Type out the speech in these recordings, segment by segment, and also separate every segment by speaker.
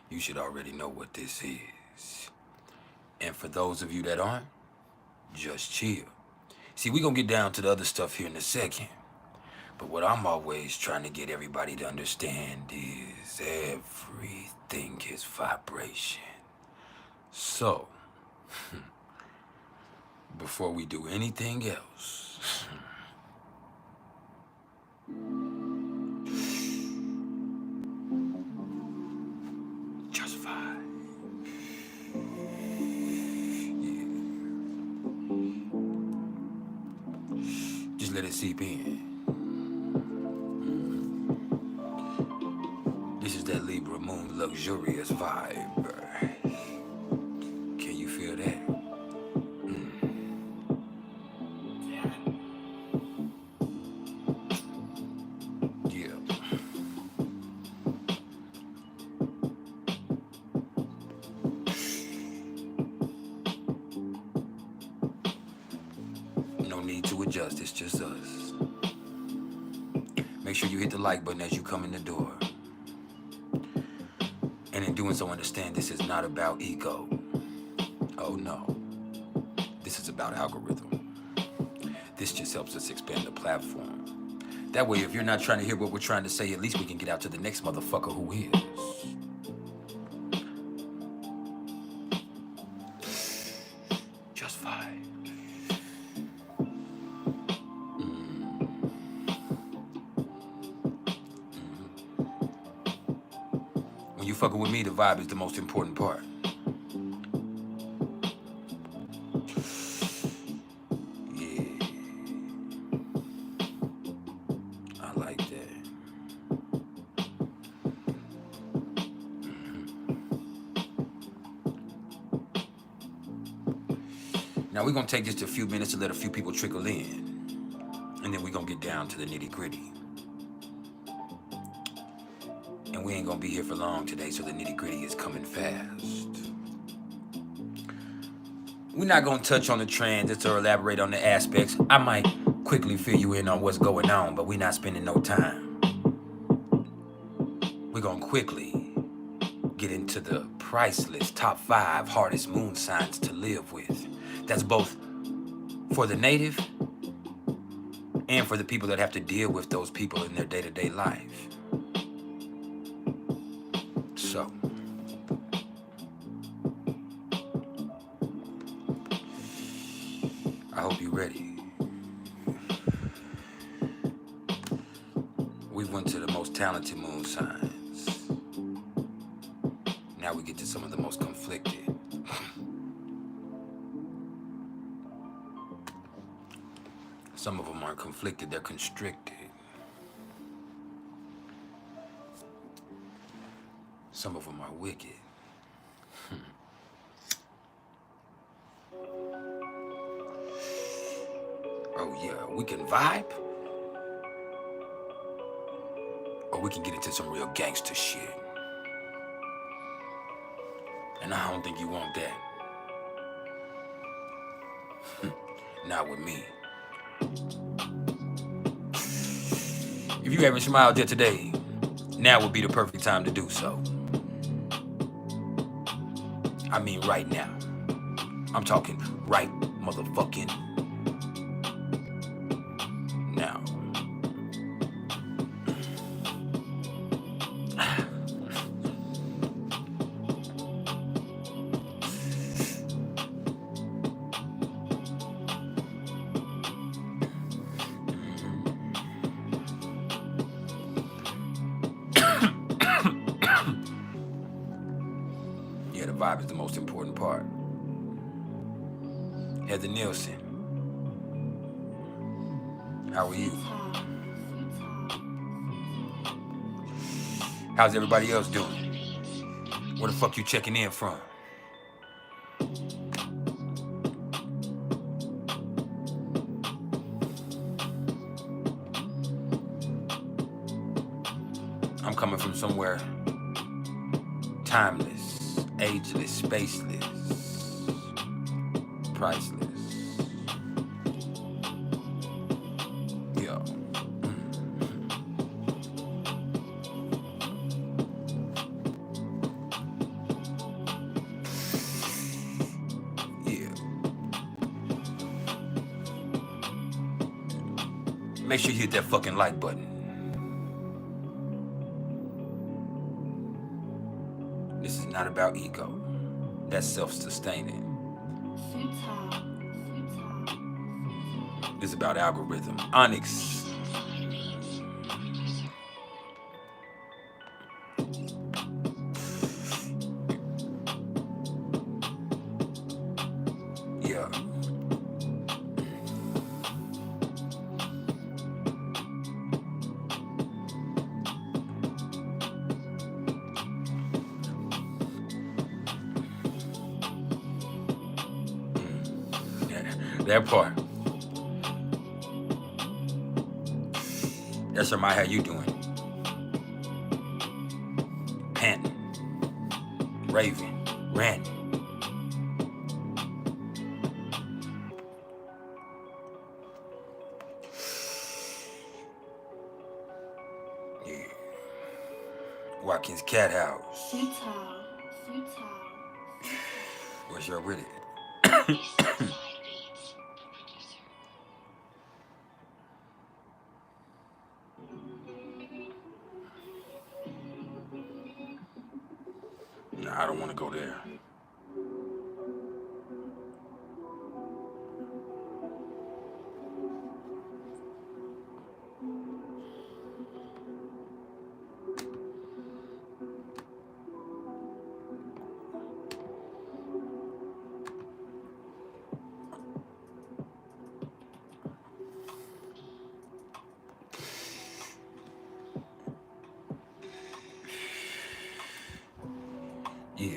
Speaker 1: you should already know what this is. And for those of you that aren't, just chill. See, we gonna get down to the other stuff here in a second. But what I'm always trying to get everybody to understand is everything is vibration. So, before we do anything else, just vibe. Yeah. Just let it seep in. This is that Libra moon luxurious vibe. Can you feel that? Yeah. No need to adjust, it's just us. Make sure you hit the like button as you come in the door. And in doing so, understand this is not about ego. Oh no. This is about algorithm. This just helps us expand the platform. That way, if you're not trying to hear what we're trying to say, at least we can get out to the next motherfucker who is. Just fine. When you fucking with me, the vibe is the most important part. Yeah. I like that. Now we're gonna take just a few minutes to let a few people trickle in. And then we're gonna get down to the nitty gritty. And we ain't gonna be here for long today, so the nitty gritty is coming fast. We're not gonna touch on the transits or elaborate on the aspects. I might quickly fill you in on what's going on, but we're not spending no time. We're gonna quickly get into the priceless top 5 hardest moon signs to live with. That's both for the native and for the people that have to deal with those people in their day-to-day life. So, I hope you're ready. We went to the most talented moon signs. Now we get to some of the most conflicted. Some of them aren't conflicted, they're constricted. Some of them are wicked. Oh yeah, we can vibe. Or we can get into some real gangster shit. And I don't think you want that. Not with me. If you haven't smiled yet today, now would be the perfect time to do so. I mean right now. I'm talking right motherfucking now. Yeah, the vibe is the most important part. Heather Nielsen, how are you? How's everybody else doing? Where the fuck you checking in from? I'm coming from somewhere timeless, ageless, spaceless, priceless. Yo. Make sure you hit that fucking like button. This is not about ego. That's self-sustaining. This is about algorithm. Onyx. Yeah. That part. That's remind how you doing. Panting. Raving. Ranting. Yeah. Watkins Cat House. Where's your with it? I don't want to go there. Yeah.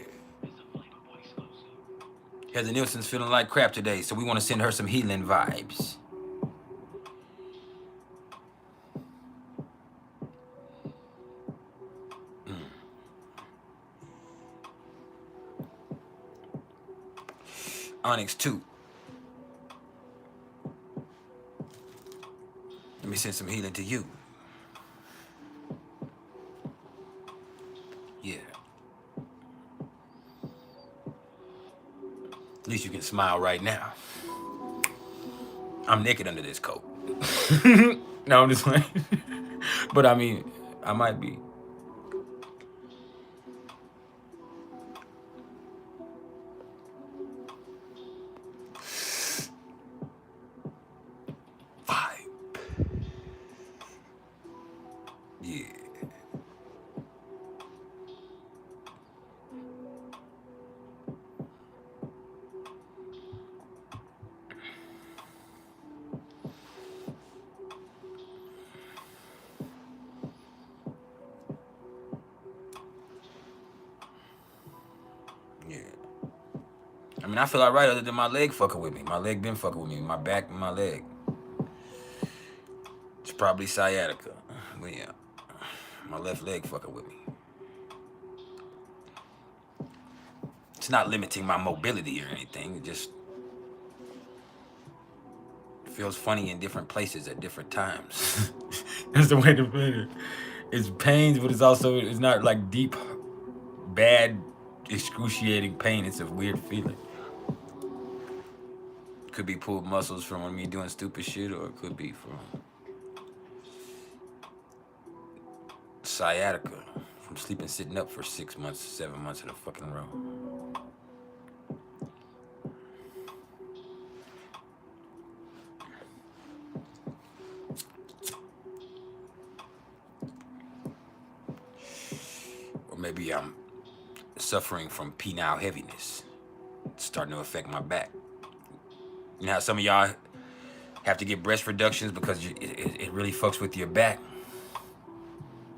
Speaker 1: Heather Nielsen's feeling like crap today, so we want to send her some healing vibes. Onyx 2. Let me send some healing to you. Yeah. At least you can smile right now. I'm naked under this coat. No, I'm just playing. But I mean, I might be. Vibe. Yeah. Yeah. I mean, I feel alright other than my leg fucking with me. My leg been fucking with me. My back and my leg. It's probably sciatica. But yeah. My left leg fucking with me. It's not limiting my mobility or anything. It just feels funny in different places at different times. That's the way to put it. It's pains, but it's not like deep, bad, excruciating pain. It's a weird feeling. Could be pulled muscles from me doing stupid shit, or it could be from sciatica, from sleeping sitting up for 6 months, 7 months in a fucking row. Or maybe I'm suffering from penile heaviness. It's starting to affect my back. You know how some of y'all have to get breast reductions because it really fucks with your back?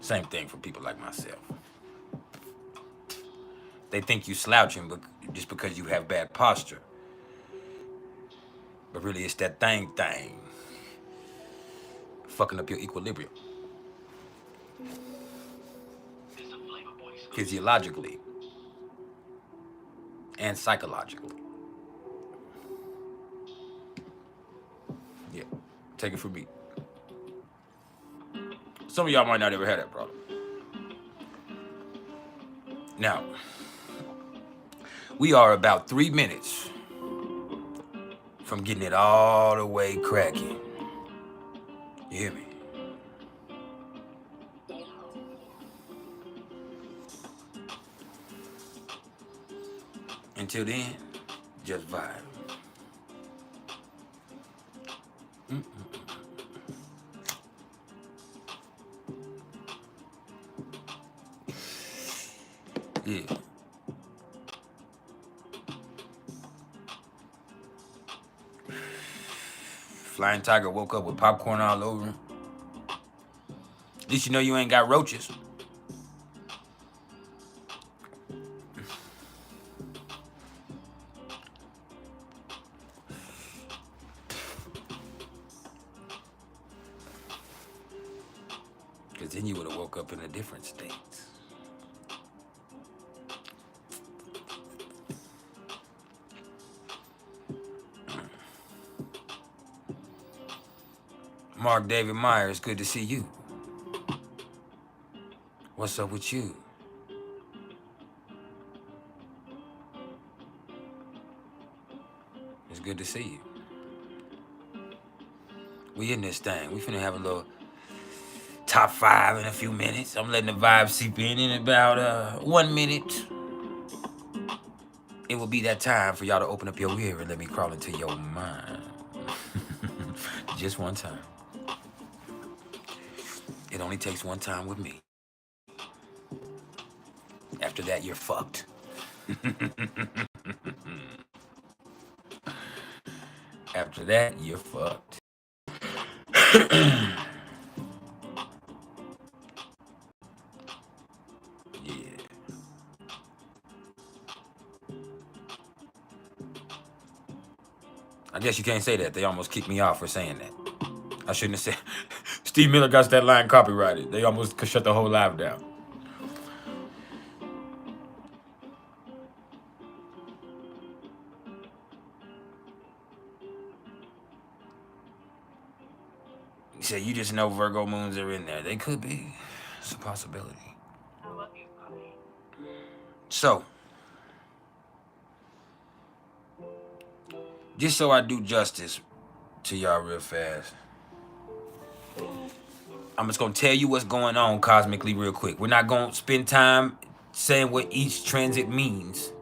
Speaker 1: Same thing for people like myself. They think you slouching just because you have bad posture. But really it's that thing fucking up your equilibrium. Physiologically and psychologically. Yeah, take it from me. Some of y'all might not ever have that problem. Now, we are about 3 minutes from getting it all the way cracking. You hear me? Until then, just vibe. Yeah. Flying Tiger woke up with popcorn all over him. At least you know you ain't got roaches. Because then you would have woke up in a different state. Mark David Myers, good to see you. What's up with you? It's good to see you. We in this thing. We finna have a little top 5 in a few minutes. I'm letting the vibe seep in about 1 minute. It will be that time for y'all to open up your ear and let me crawl into your mind. Just one time. It only takes one time with me. After that, you're fucked. After that, you're fucked. Yeah. I guess you can't say that. They almost kicked me off for saying that. I shouldn't have said. Steve Miller got that line copyrighted. They almost could shut the whole live down. You say you just know Virgo moons are in there. They could be. It's a possibility.
Speaker 2: I love you, Poppy.
Speaker 1: So, just so I do justice to y'all real fast, I'm just going to tell you what's going on cosmically real quick. We're not going to spend time saying what each transit means.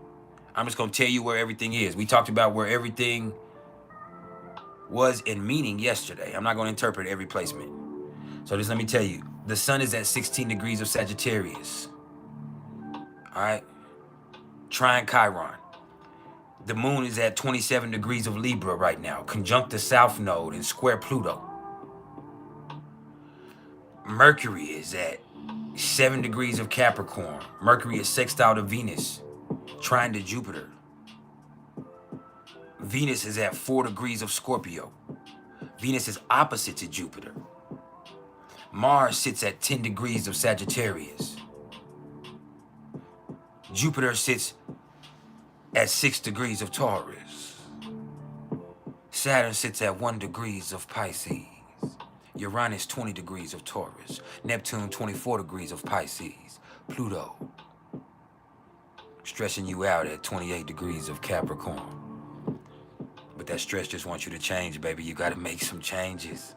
Speaker 1: I'm just going to tell you where everything is. We talked about where everything was in meaning yesterday. I'm not going to interpret every placement. So just let me tell you. The sun is at 16 degrees of Sagittarius. All right? Trine Chiron. The moon is at 27 degrees of Libra right now. Conjunct the South Node and square Pluto. Mercury is at 7 degrees of Capricorn. Mercury is sextile to Venus, trine to Jupiter. Venus is at 4 degrees of Scorpio. Venus is opposite to Jupiter. Mars sits at 10 degrees of Sagittarius. Jupiter sits at 6 degrees of Taurus. Saturn sits at 1 degrees of Pisces. Uranus 20 degrees of Taurus. Neptune 24 degrees of Pisces. Pluto stretching you out at 28 degrees of Capricorn. But that stretch just wants you to change, baby. You gotta make some changes.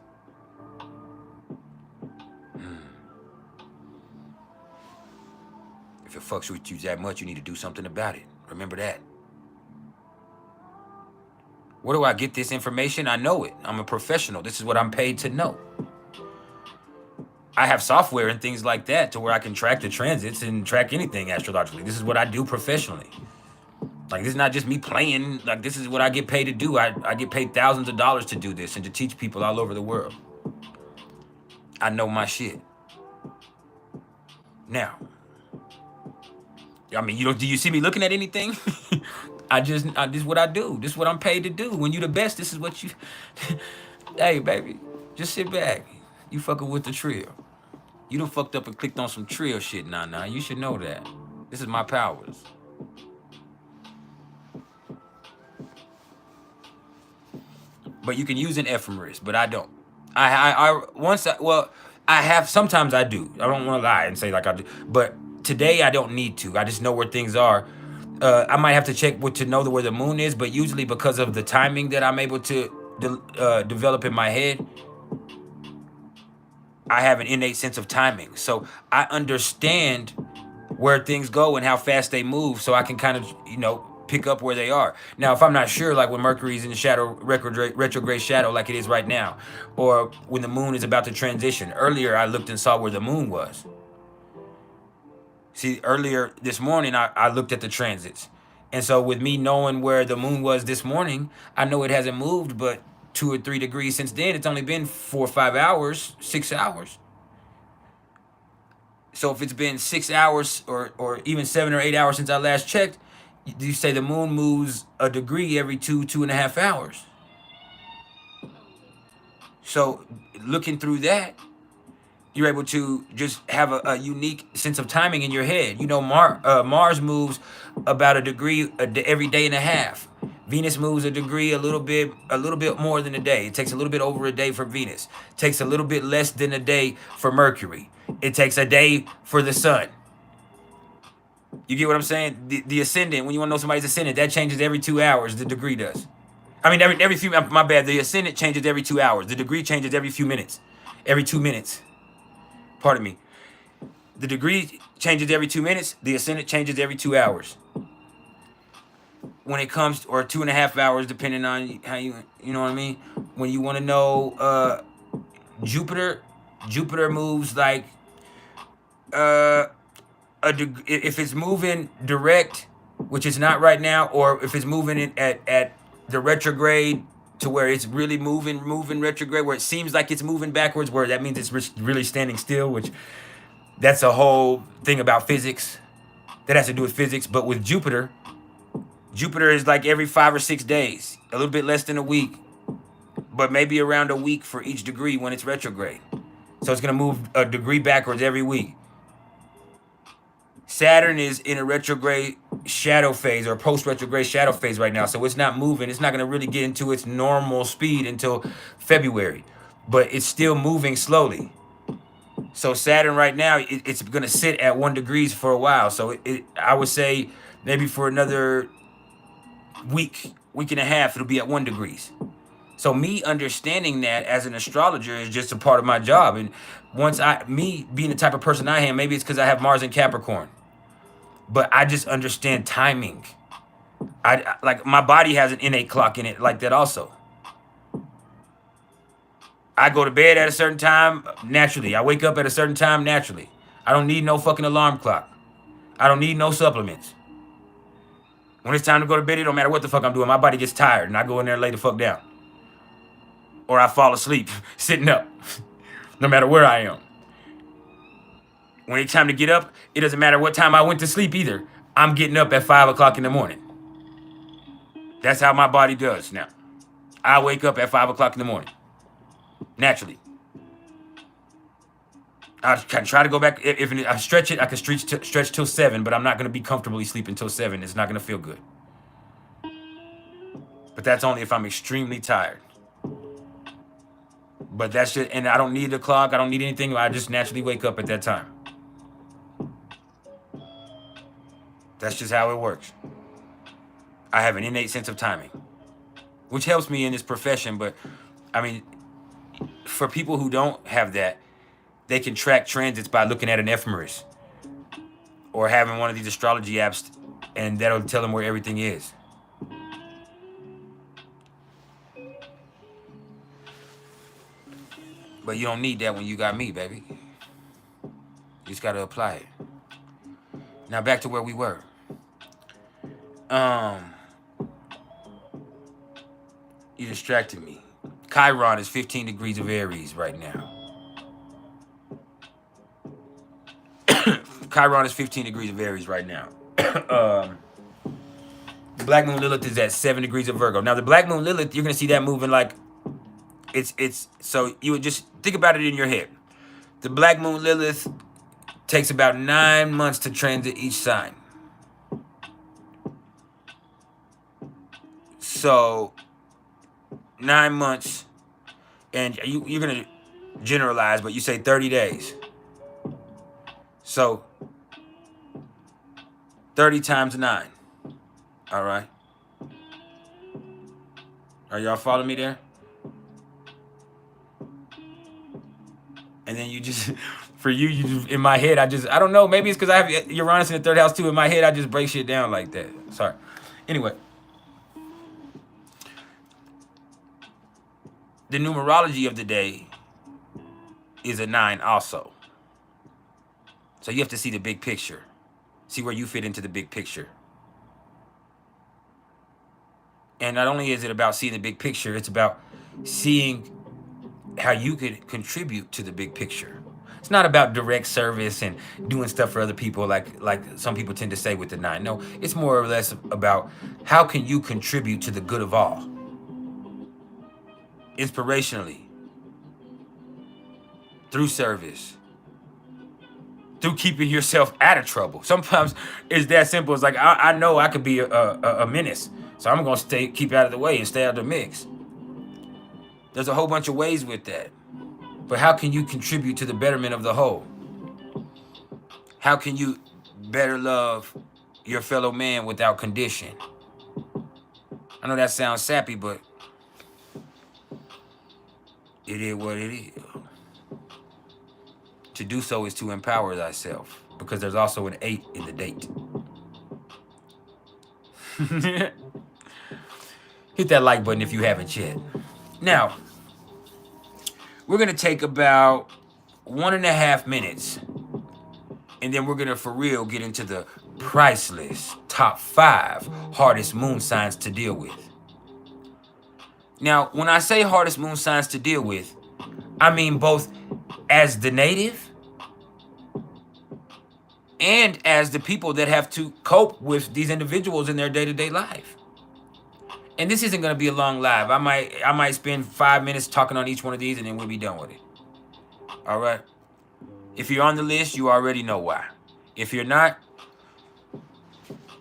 Speaker 1: If it fucks with you that much, you need to do something about it. Remember that. Where do I get this information? I know it. I'm a professional. This is what I'm paid to know. I have software and things like that to where I can track the transits and track anything astrologically. This is what I do professionally. Like, this is not just me playing. Like, this is what I get paid to do. I get paid thousands of dollars to do this and to teach people all over the world. I know my shit. Now, I mean, do you see me looking at anything? This is what I do. This is what I'm paid to do. When you the best, this is what you... Hey, baby, just sit back. You fucking with the trill. You done fucked up and clicked on some trill shit. Nah. You should know that. This is my powers. But you can use an ephemeris, but I don't. I have, sometimes I do. I don't want to lie and say like I do. But today I don't need to. I just know where things are. I might have to check to know where the moon is, but usually because of the timing that I'm able to develop in my head, I have an innate sense of timing. So I understand where things go and how fast they move, so I can kind of, you know, pick up where they are. Now, if I'm not sure, like when Mercury's in the shadow, retrograde shadow, like it is right now, or when the moon is about to transition. Earlier, I looked and saw where the moon was. See, earlier this morning, I looked at the transits. And so with me knowing where the moon was this morning, I know it hasn't moved but 2 or 3 degrees since then. It's only been 4 or 5 hours, 6 hours. So if it's been 6 hours or even 7 or 8 hours since I last checked, you say the moon moves a degree every 2.5 hours. So looking through that, you're able to just have a unique sense of timing in your head. You know, Mars moves about a degree every day and a half. Venus moves a degree a little bit more than a day. It takes a little bit over a day for Venus. It takes a little bit less than a day for Mercury. It takes a day for the sun. You get what I'm saying? The ascendant, when you want to know somebody's ascendant, that changes every 2 hours. The degree does. I mean, every few. My bad. The ascendant changes every 2 hours. The degree changes every few minutes. Every 2 minutes. Pardon me. The degree changes every 2 minutes. The ascendant changes every 2 hours. When it comes, or 2.5 hours, depending on how you know what I mean. When you want to know Jupiter moves like if it's moving direct, which is not right now, or if it's moving at the retrograde to where it's really moving retrograde, where it seems like it's moving backwards, where that means it's really standing still, which that's a whole thing about physics. That has to do with physics. But with Jupiter is like every 5 or 6 days, a little bit less than a week, but maybe around a week for each degree when it's retrograde. So it's going to move a degree backwards every week. Saturn is in a retrograde shadow phase, or post-retrograde shadow phase right now. So it's not moving. It's not going to really get into its normal speed until February. But it's still moving slowly. So Saturn right now, it's going to sit at 1 degree for a while. So I would say maybe for another week and a half, it'll be at 1 degree. So me understanding that as an astrologer is just a part of my job. And me being the type of person I am, maybe it's because I have Mars in Capricorn, but I just understand timing. I like, my body has an innate clock in it like that also. I go to bed at a certain time naturally. I wake up at a certain time naturally. I don't need no fucking alarm clock. I don't need no supplements. When it's time to go to bed, it don't matter what the fuck I'm doing. My body gets tired and I go in there and lay the fuck down. Or I fall asleep sitting up, no matter where I am. When it's time to get up, it doesn't matter what time I went to sleep either. I'm getting up at 5 o'clock in the morning. That's how my body does now. I wake up at 5 o'clock in the morning. Naturally. I can try to go back. If I stretch it, I can stretch till 7, but I'm not going to be comfortably sleeping till 7. It's not going to feel good. But that's only if I'm extremely tired. But that's just, and I don't need the clock. I don't need anything. I just naturally wake up at that time. That's just how it works. I have an innate sense of timing, which helps me in this profession. But I mean, for people who don't have that, they can track transits by looking at an ephemeris or having one of these astrology apps, and that'll tell them where everything is. But you don't need that when you got me, baby. You just got to apply it. Now back to where we were. You distracted me. Chiron is 15 degrees of Aries right now. Chiron is 15 degrees of Aries right now. The Black Moon Lilith is at 7 degrees of Virgo. Now the Black Moon Lilith, you're gonna see that moving like it's so you would just think about it in your head. The Black Moon Lilith takes about 9 months to transit each sign. So 9 months, and you're gonna generalize, but you say 30 days. So 30 times 9. All right. Are y'all following me there? And And then you just, for you, you just, in my head, I don't know, maybe it's because I have Uranus in the 3rd house too. In my head, I just break shit down like that. Sorry. Anyway. The numerology of the day is a 9 also. So you have to see the big picture. See where you fit into the big picture. And not only is it about seeing the big picture, it's about seeing how you could contribute to the big picture. It's not about direct service and doing stuff for other people like some people tend to say with the 9. No, it's more or less about how can you contribute to the good of all. Inspirationally. Through service. Through keeping yourself out of trouble. Sometimes it's that simple. It's like, I know I could be a menace. So I'm going to keep out of the way and stay out of the mix. There's a whole bunch of ways with that. But how can you contribute to the betterment of the whole? How can you better love your fellow man without condition? I know that sounds sappy, but it is what it is. To do so is to empower thyself, because there's also an 8 in the date. Hit that like button if you haven't yet. Now, we're going to take about 1.5 minutes, and then we're going to, for real, get into the priceless top 5 hardest moon signs to deal with. Now, when I say hardest moon signs to deal with, I mean both as the native and as the people that have to cope with these individuals in their day-to-day life. And this isn't going to be a long live. I might spend 5 minutes talking on each one of these, and then we'll be done with it. All right? If you're on the list, you already know why. If you're not,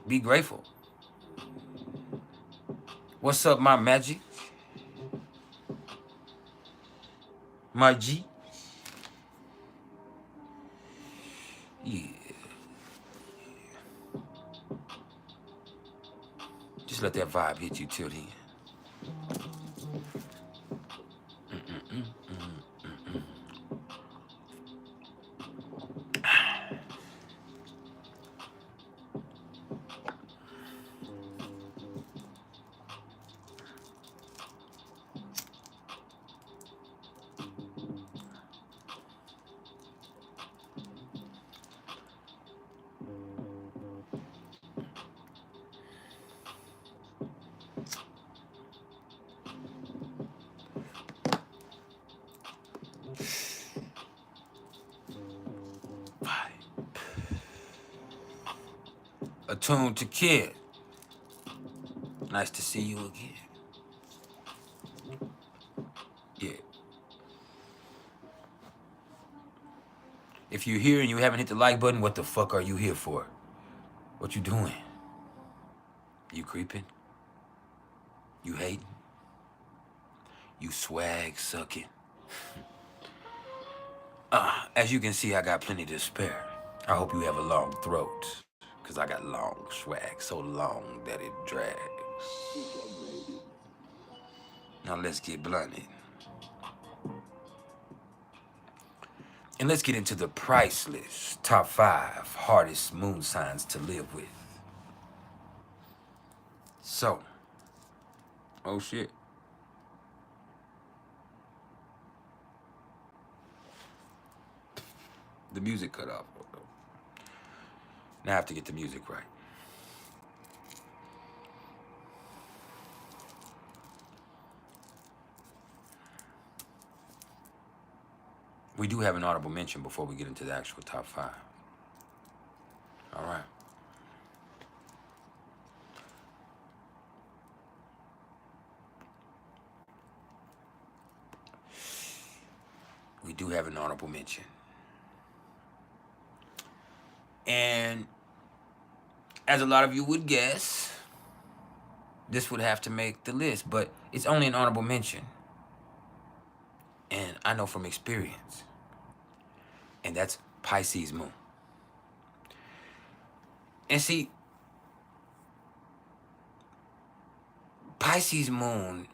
Speaker 1: be grateful. What's up, my magic? My G? Yeah. Just let that vibe hit you till then. Attuned to Kid. Nice to see you again. Yeah. If you're here and you haven't hit the like button, what the fuck are you here for? What you doing? You creeping? You hating? You swag sucking? As you can see, I got plenty to spare. I hope you have a long throat, because I got long swag, so long that it drags. Now let's get blunted. And let's get into the priceless top 5 hardest moon signs to live with. So, oh shit. The music cut off. Now I have to get the music right. We do have an audible mention before we get into the actual top 5. All right. We do have an audible mention. And as a lot of you would guess, this would have to make the list, but it's only an honorable mention. And I know from experience. And that's Pisces Moon. And see, Pisces Moon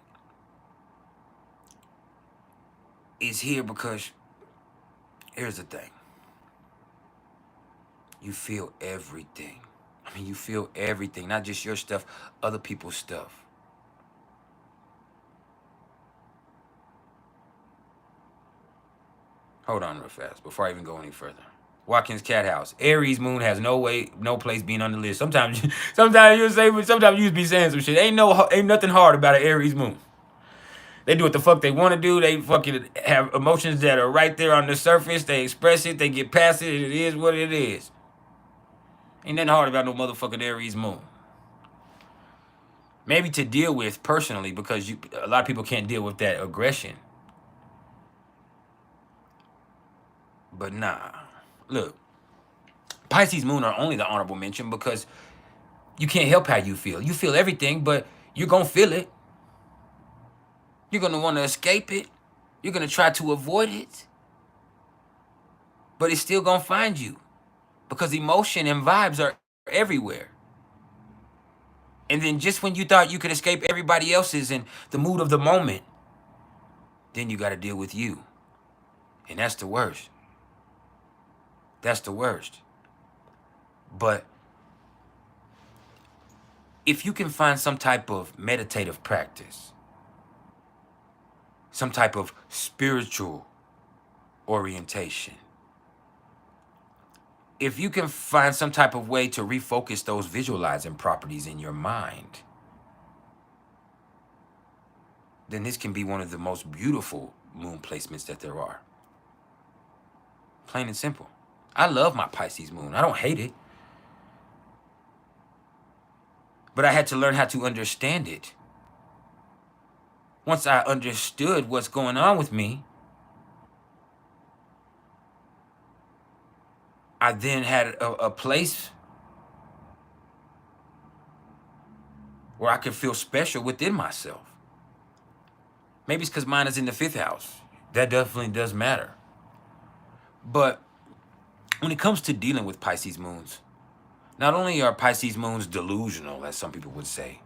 Speaker 1: is here because Here's the thing. You feel everything. I mean, you feel everything, not just your stuff, other people's stuff. Hold on real fast before I even go any further. Watkins Cat House. Aries moon has no place being on the list. Sometimes you'll say, but sometimes you just be saying some shit. Ain't nothing hard about an Aries moon. They do what the fuck they want to do. They fucking have emotions that are right there on the surface. They express it. They get past it. It is what it is. Ain't nothing hard about no motherfucking Aries moon. Maybe to deal with personally, because a lot of people can't deal with that aggression. But nah. Look, Pisces moon are only the honorable mention because you can't help how you feel. You feel everything, but you're going to feel it. You're going to want to escape it. You're going to try to avoid it. But it's still going to find you because emotion and vibes are everywhere. And then just when you thought you could escape everybody else's and the mood of the moment, then you got to deal with you. And that's the worst. That's the worst. But if you can find some type of meditative practice, some type of spiritual orientation, if you can find some type of way to refocus those visualizing properties in your mind, then this can be one of the most beautiful moon placements that there are. Plain and simple. I love my Pisces moon. I don't hate it. But I had to learn how to understand it. Once I understood what's going on with me, I then had a place where I could feel special within myself. Maybe it's because mine is in the 5th house. That definitely does matter. But when it comes to dealing with Pisces moons, not only are Pisces moons delusional, as some people would say,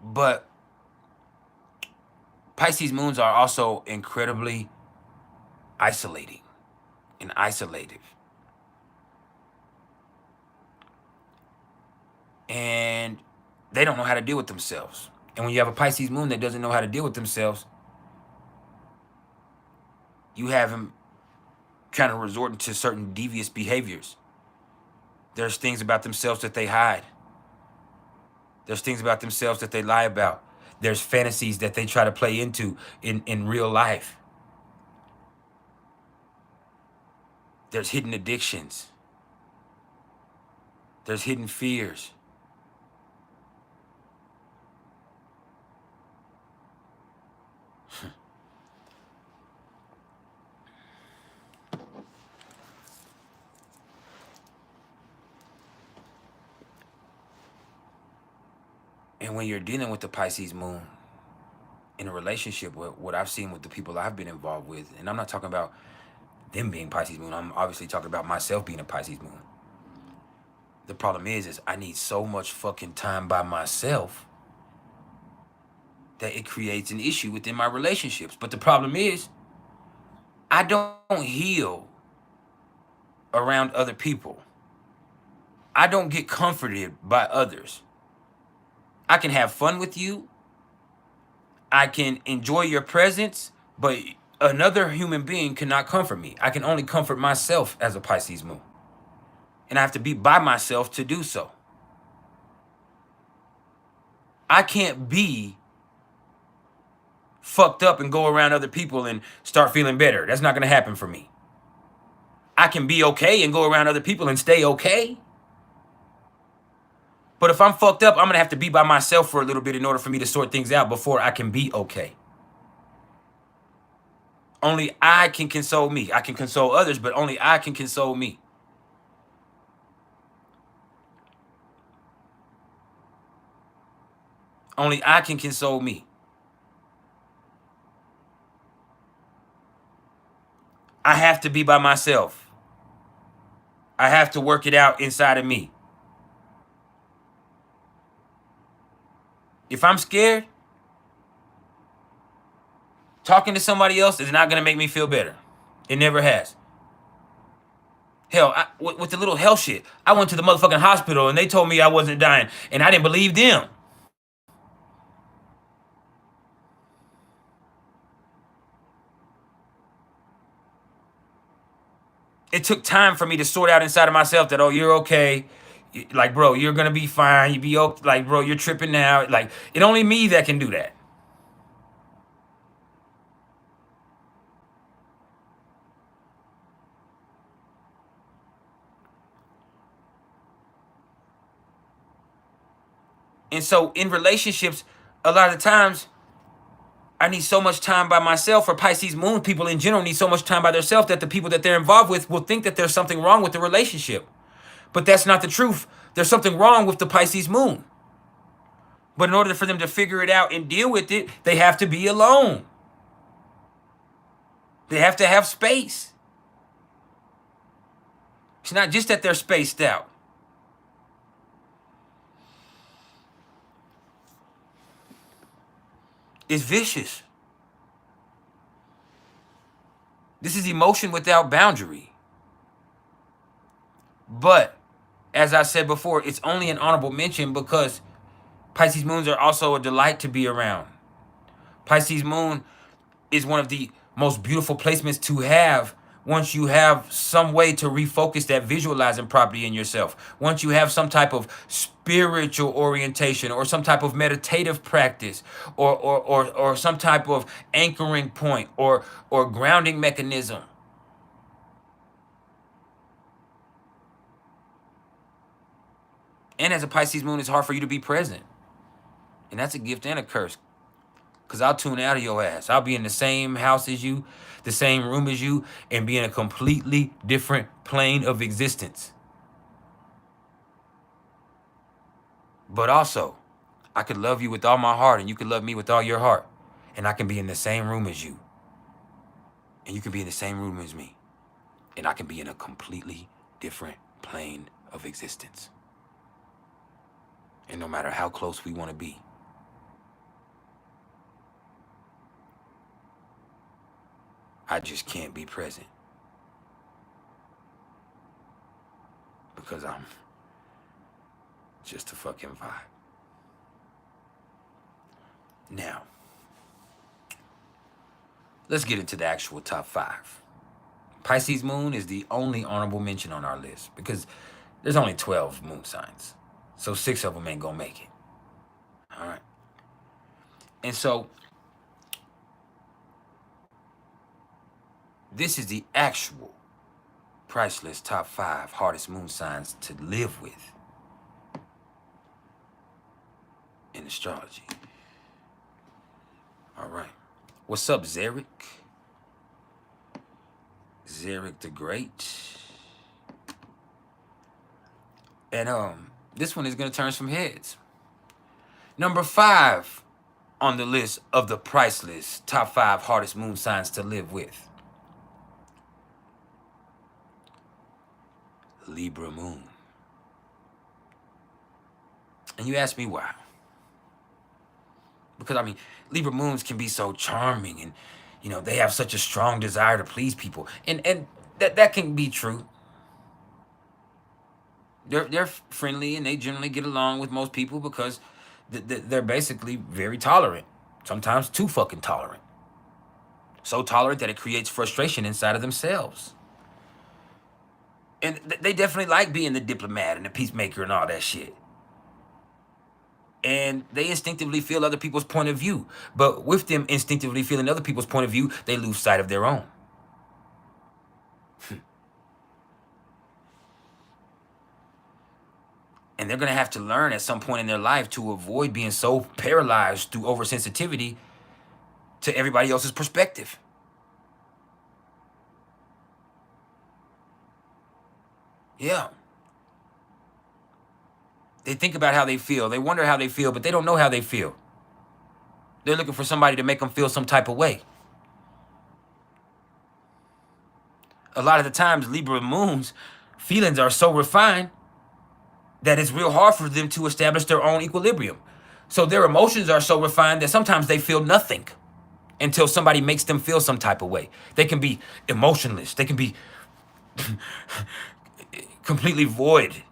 Speaker 1: but Pisces moons are also incredibly isolating and isolative. And they don't know how to deal with themselves. And when you have a Pisces moon that doesn't know how to deal with themselves, you have them kind of resorting to certain devious behaviors. There's things about themselves that they hide. There's things about themselves that they lie about. There's fantasies that they try to play into in real life. There's hidden addictions. There's hidden fears. And when you're dealing with the Pisces moon in a relationship, what I've seen with the people I've been involved with, and I'm not talking about them being Pisces moon, I'm obviously talking about myself being a Pisces moon. The problem is I need so much fucking time by myself that it creates an issue within my relationships. But the problem is I don't heal around other people. I don't get comforted by others. I can have fun with you. I can enjoy your presence, but another human being cannot comfort me. I can only comfort myself as a Pisces moon. And I have to be by myself to do so. I can't be fucked up and go around other people and start feeling better. That's not going to happen for me. I can be okay and go around other people and stay okay. But if I'm fucked up, I'm going to have to be by myself for a little bit in order for me to sort things out before I can be okay. Only I can console me. I can console others, but only I can console me. Only I can console me. I have to be by myself. I have to work it out inside of me. If I'm scared, talking to somebody else is not going to make me feel better. It never has. Hell, with the little health shit, I went to the motherfucking hospital and they told me I wasn't dying, and I didn't believe them. It took time for me to sort out inside of myself that, oh, you're okay. Like, bro, you're gonna be fine. You be okay. Like, bro, you're tripping now. Like, it only me that can do that. And so in relationships, a lot of the times, I need so much time by myself, or Pisces Moon people in general need so much time by themselves that the people that they're involved with will think that there's something wrong with the relationship. But that's not the truth. There's something wrong with the Pisces Moon. But in order for them to figure it out and deal with it, they have to be alone. They have to have space. It's not just that they're spaced out. It's vicious. This is emotion without boundary. But, as I said before, it's only an honorable mention because Pisces Moons are also a delight to be around. Pisces Moon is one of the most beautiful placements to have once you have some way to refocus that visualizing property in yourself. Once you have some type of spiritual orientation or some type of meditative practice or some type of anchoring point or grounding mechanism. And as a Pisces Moon, it's hard for you to be present. And that's a gift and a curse. Because I'll tune out of your ass. I'll be in the same house as you, the same room as you, and be in a completely different plane of existence. But also, I could love you with all my heart, and you could love me with all your heart. And I can be in the same room as you. And you can be in the same room as me. And I can be in a completely different plane of existence. And no matter how close we want to be, I just can't be present. Because I'm just a fucking vibe. Now, let's get into the actual top 5. Pisces Moon is the only honorable mention on our list because there's only 12 moon signs. So 6 of them ain't gonna make it. All right. And so, this is the actual PrIcElEs top 5 hardest moon signs to live with in astrology. All right. What's up, Zarek? Zarek the Great. And this one is going to turn some heads. Number 5 on the list of the PrIcElEs top 5 hardest moon signs to live with. Libra Moon. And you ask me why? Because, I mean, Libra Moons can be so charming and, you know, they have such a strong desire to please people. And that can be true. They're friendly and they generally get along with most people because they're basically very tolerant. Sometimes too fucking tolerant. So tolerant that it creates frustration inside of themselves. And they definitely like being the diplomat and the peacemaker and all that shit. And they instinctively feel other people's point of view. But with them instinctively feeling other people's point of view, they lose sight of their own. And they're going to have to learn at some point in their life to avoid being so paralyzed through oversensitivity to everybody else's perspective. Yeah. They think about how they feel. They wonder how they feel, but they don't know how they feel. They're looking for somebody to make them feel some type of way. A lot of the times, Libra Moons' feelings are so refined that it's real hard for them to establish their own equilibrium. So their emotions are so refined that sometimes they feel nothing. until somebody makes them feel some type of way. They can be emotionless. They can be completely void.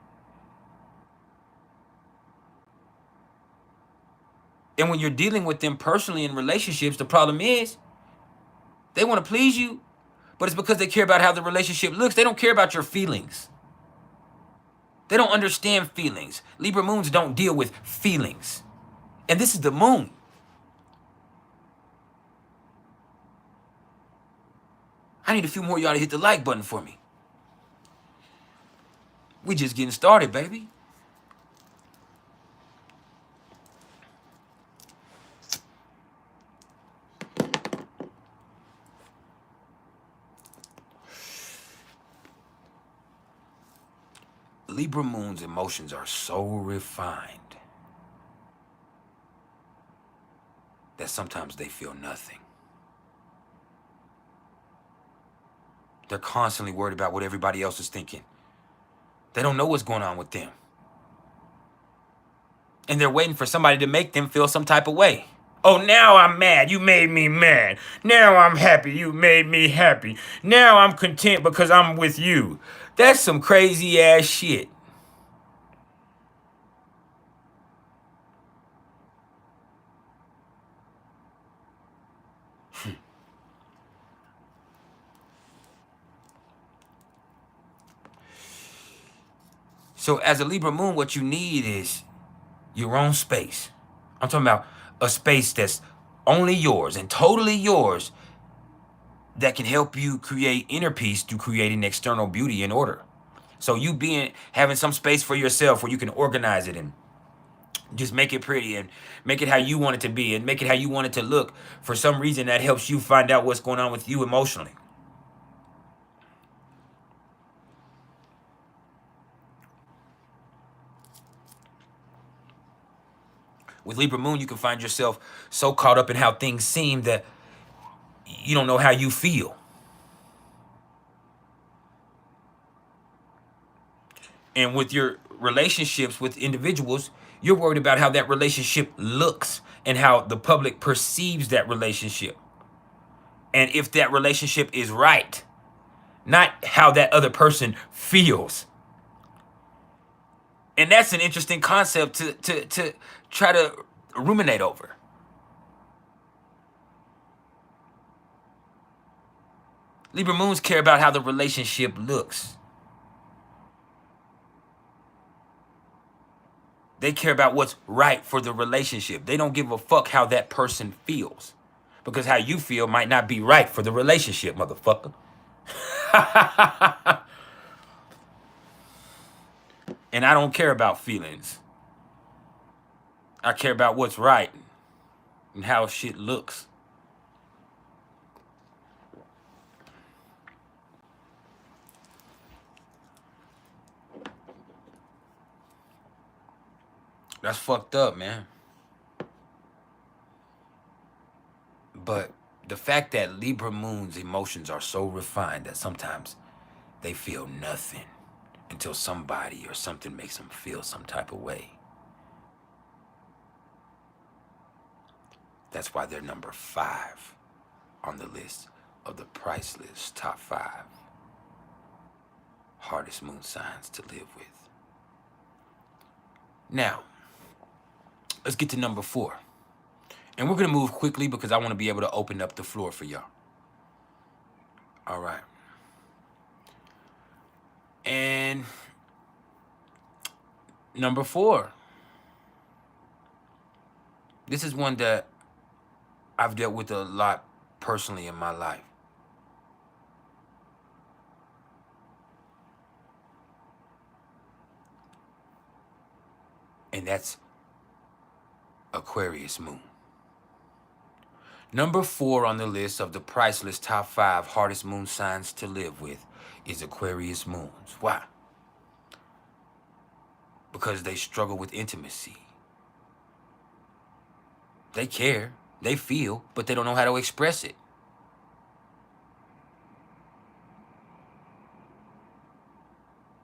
Speaker 1: And when you're dealing with them personally in relationships, the problem is they want to please you, but it's because they care about how the relationship looks. They don't care about your feelings. They don't understand feelings. Libra moons don't deal with feelings. And this is the moon. I need a few more of y'all to hit the like button for me. We just getting started, baby. Libra moon's emotions are so refined that sometimes they feel nothing. They're constantly worried about what everybody else is thinking. They don't know what's going on with them. And they're waiting for somebody to make them feel some type of way. Oh, now I'm mad. You made me mad. Now I'm happy. You made me happy. Now I'm content because I'm with you. That's some crazy ass shit. So as a Libra moon, what you need is your own space. I'm talking about a space that's only yours and totally yours, that can help you create inner peace through creating external beauty and order. So you having some space for yourself where you can organize it and just make it pretty and make it how you want it to be and make it how you want it to look. For some reason, that helps you find out what's going on with you emotionally. With Libra moon, you can find yourself so caught up in how things seem that you don't know how you feel. And with your relationships with individuals, you're worried about how that relationship looks and how the public perceives that relationship. And if that relationship is right, not how that other person feels. And that's an interesting concept to try to ruminate over. Libra moons care about how the relationship looks. They care about what's right for the relationship. They don't give a fuck how that person feels. Because how you feel might not be right for the relationship, motherfucker. And I don't care about feelings. I care about what's right and how shit looks. That's fucked up, man. But the fact that Libra moon's emotions are so refined that sometimes they feel nothing until somebody or something makes them feel some type of way. That's why they're number 5 on the list of the PrIcElEs top 5 hardest moon signs to live with. Now, let's get to number 4. And we're going to move quickly because I want to be able to open up the floor for y'all. All right. And number 4. This is one that I've dealt with a lot personally in my life. And that's Aquarius moon. Number 4 on the list of the PrIcElEs top 5 hardest moon signs to live with is Aquarius moons. Why? Because they struggle with intimacy. They care, they feel, but they don't know how to express it.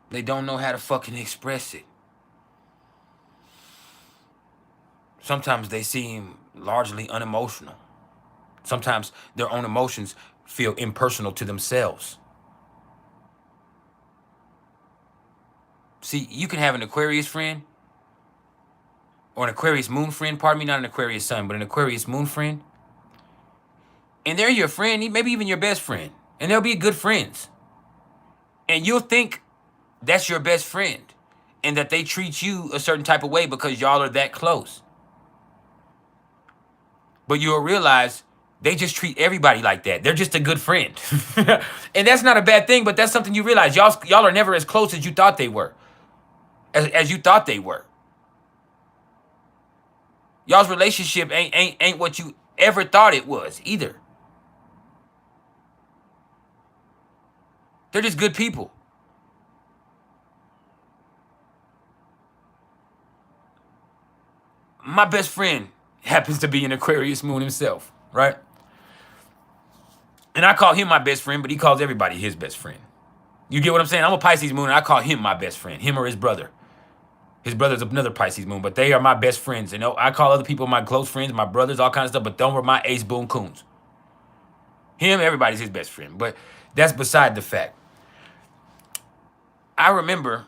Speaker 1: They don't know how to fucking express it. Sometimes they seem largely unemotional. Sometimes their own emotions feel impersonal to themselves. See, you can have an Aquarius friend or an Aquarius moon friend, pardon me, not an Aquarius sun, but an Aquarius moon friend. And they're your friend, maybe even your best friend. And they'll be good friends. And you'll think that's your best friend and that they treat you a certain type of way because y'all are that close. But you'll realize they just treat everybody like that. They're just a good friend. And that's not a bad thing, but that's something you realize. Y'all are never as close as you thought they were. As you thought they were. Y'all's relationship ain't what you ever thought it was either. They're just good people. My best friend happens to be an Aquarius moon himself, right? And I call him my best friend, but he calls everybody his best friend. You get what I'm saying? I'm a Pisces moon, and I call him my best friend, him or his brother. His brother's another Pisces moon, but they are my best friends. And I call other people my close friends, my brothers, all kinds of stuff, but them were my ace boon coons. Him, everybody's his best friend, but that's beside the fact. I remember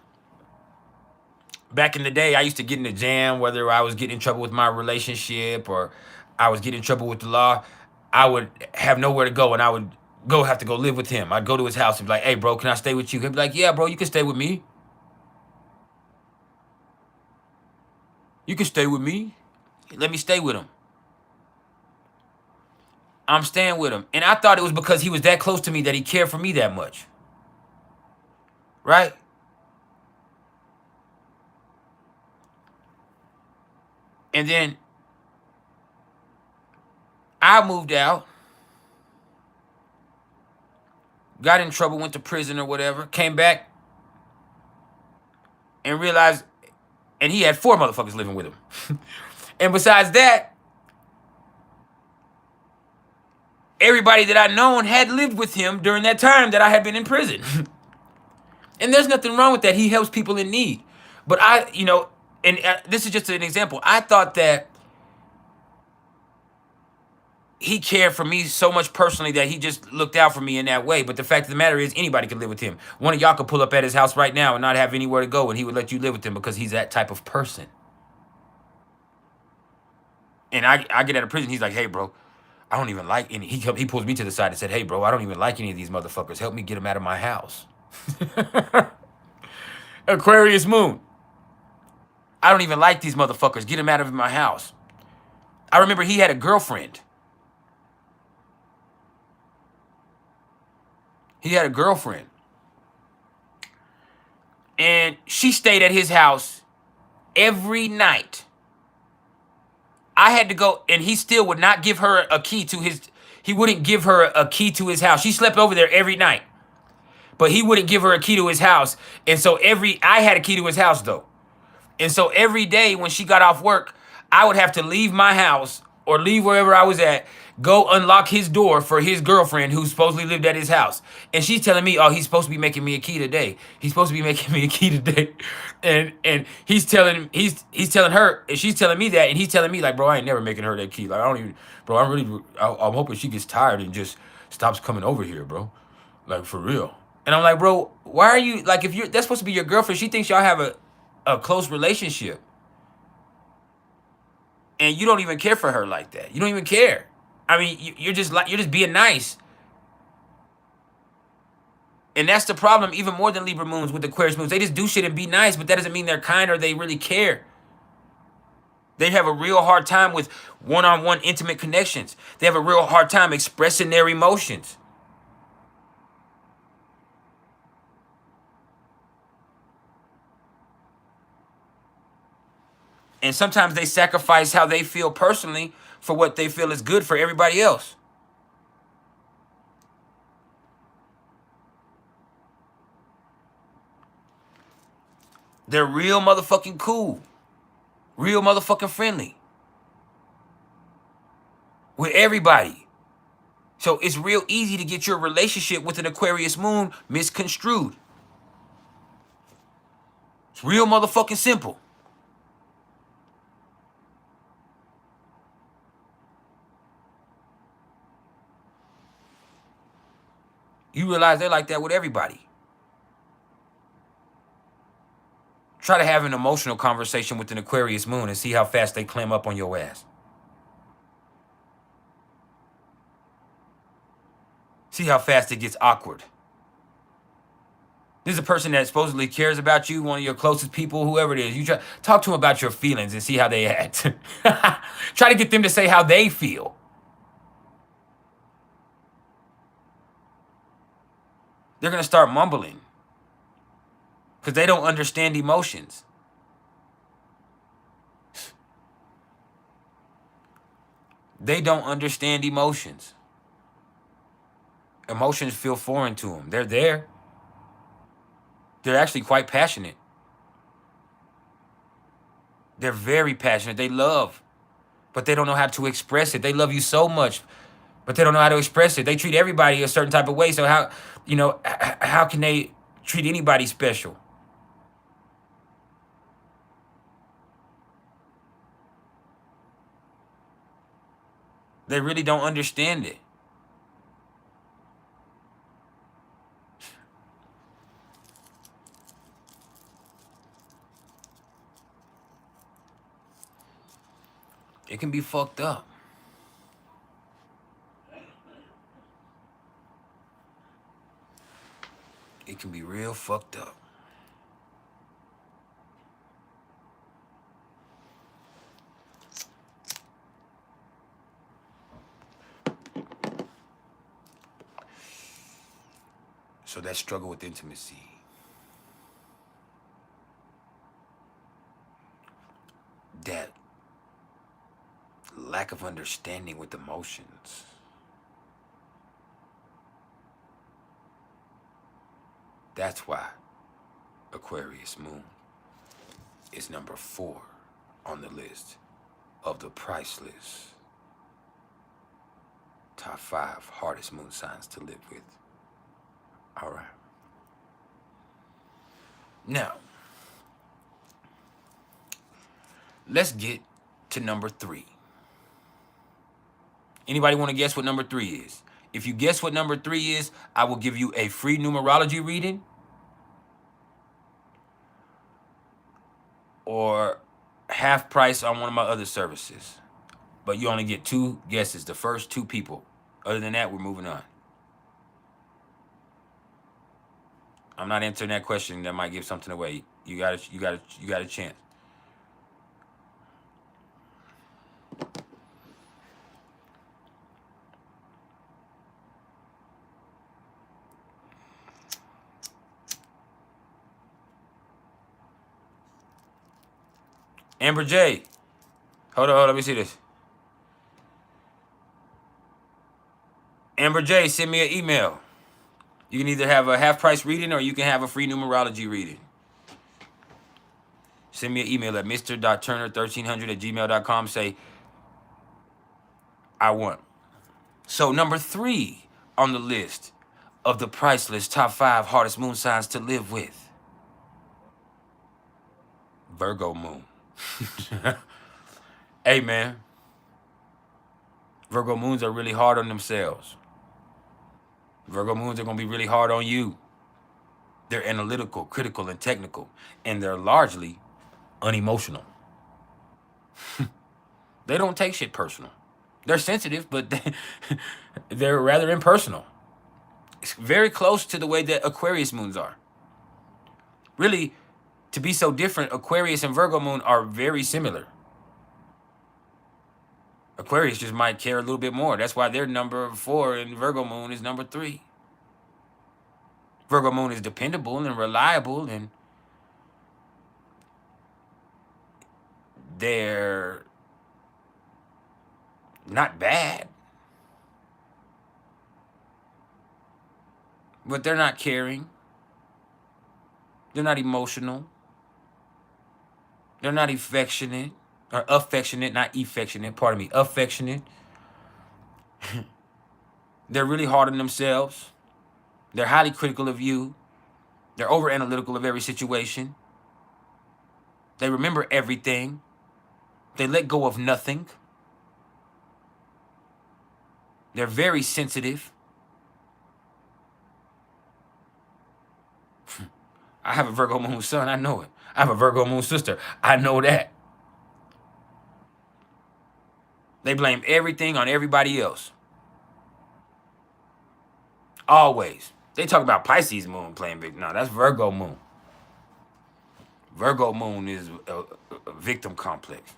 Speaker 1: back in the day, I used to get in a jam, whether I was getting in trouble with my relationship or I was getting in trouble with the law. I would have nowhere to go, and I would have to go live with him. I'd go to his house and be like, hey, bro, can I stay with you? He'd be like, yeah, bro, you can stay with me. You can stay with me. Let me stay with him. I'm staying with him. And I thought it was because he was that close to me that he cared for me that much. Right? And then I moved out, got in trouble, went to prison or whatever, came back and realized, and he had 4 motherfuckers living with him. And besides that, everybody that I'd known had lived with him during that time that I had been in prison. And there's nothing wrong with that. He helps people in need. But and this is just an example. I thought that he cared for me so much personally that he just looked out for me in that way. But the fact of the matter is, anybody could live with him. One of y'all could pull up at his house right now and not have anywhere to go, and he would let you live with him because he's that type of person. And I get out of prison, he's like, hey, bro, I don't even like any. He pulls me to the side and said, hey, bro, I don't even like any of these motherfuckers. Help me get them out of my house. Aquarius moon. I don't even like these motherfuckers. Get them out of my house. I remember he had a girlfriend. He had a girlfriend. And she stayed at his house every night. I had to go, and he still would not give her a key to his, he wouldn't give her a key to his house. She slept over there every night. But he wouldn't give her a key to his house. And so I had a key to his house though. And so every day when she got off work, I would have to leave my house or leave wherever I was at, go unlock his door for his girlfriend who supposedly lived at his house. And she's telling me, oh, he's supposed to be making me a key today. He's supposed to be making me a key today. And he's telling her, and she's telling me that, and he's telling me like, bro, I ain't never making her that key. Like, I don't even, bro, I'm hoping she gets tired and just stops coming over here, bro. Like, for real. And I'm like, bro, why are you, like, if that's supposed to be your girlfriend, she thinks y'all have a close relationship. And you don't even care for her like that. You don't even care. I mean, you're just being nice. And that's the problem, even more than Libra moons with Aquarius moons. They just do shit and be nice, but that doesn't mean they're kind or they really care. They have a real hard time with one-on-one intimate connections. They have a real hard time expressing their emotions. And sometimes they sacrifice how they feel personally for what they feel is good for everybody else. They're real motherfucking cool. Real motherfucking friendly. With everybody. So it's real easy to get your relationship with an Aquarius moon misconstrued. It's real motherfucking simple. You realize they're like that with everybody. Try to have an emotional conversation with an Aquarius moon and see how fast they climb up on your ass. See how fast it gets awkward. This is a person that supposedly cares about you, one of your closest people, whoever it is. You talk to them about your feelings and see how they act. Try to get them to say how they feel. They're going to start mumbling because they don't understand emotions. They don't understand emotions. Emotions feel foreign to them. They're there. They're actually quite passionate. They're very passionate. They love, but they don't know how to express it. They love you so much, but they don't know how to express it. They treat everybody a certain type of way. So how, how can they treat anybody special? They really don't understand it. It can be fucked up. It can be real fucked up. So that struggle with intimacy. That lack of understanding with emotions. That's why Aquarius Moon is number 4 on the list of the PrIcElEs top 5 hardest moon signs to live with. All right. Now, let's get to number 3. Anybody want to guess what number 3 is? If you guess what number 3 is, I will give you a free numerology reading or half price on one of my other services. But you only get 2 guesses, the first 2 people. Other than that, we're moving on. I'm not answering that question. That might give something away. You got a chance. Amber J. Hold on, let me see this. Amber J, send me an email. You can either have a half price reading or you can have a free numerology reading. Send me an email at mr.turner1300@gmail.com. Say, I want. So number 3 on the list of the PrIcElEs top 5 hardest moon signs to live with. Virgo moon. Hey, man. Virgo moons are really hard on themselves. Virgo moons are going to be really hard on you. They're analytical, critical, and technical. And they're largely unemotional. They don't take shit personal. They're sensitive, but they're rather impersonal. It's very close to the way that Aquarius moons are. Really, to be so different, Aquarius and Virgo moon are very similar. Aquarius just might care a little bit more. That's why they're number 4 and Virgo moon is number 3. Virgo moon is dependable and reliable, and they're not bad. But they're not caring. They're not emotional. They're not affectionate. Or affectionate, not affectionate, pardon me, affectionate. They're really hard on themselves. They're highly critical of you. They're over analytical of every situation. They remember everything. They let go of nothing. They're very sensitive. I have a Virgo moon son, I know it. I have a Virgo moon sister, I know that. They blame everything on everybody else. Always. They talk about Pisces moon playing big. No, that's Virgo moon. Virgo moon is a victim complex.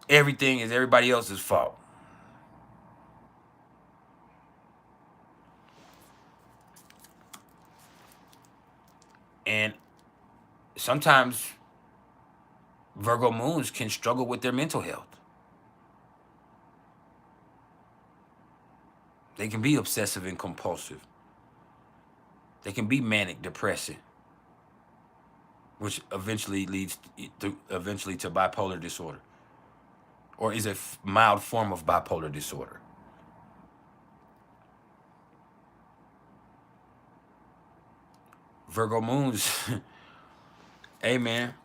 Speaker 1: Everything is everybody else's fault. And sometimes Virgo moons can struggle with their mental health. They can be obsessive and compulsive. They can be manic depressive, which eventually leads to bipolar disorder, or is a mild form of bipolar disorder. Virgo moons, hey man,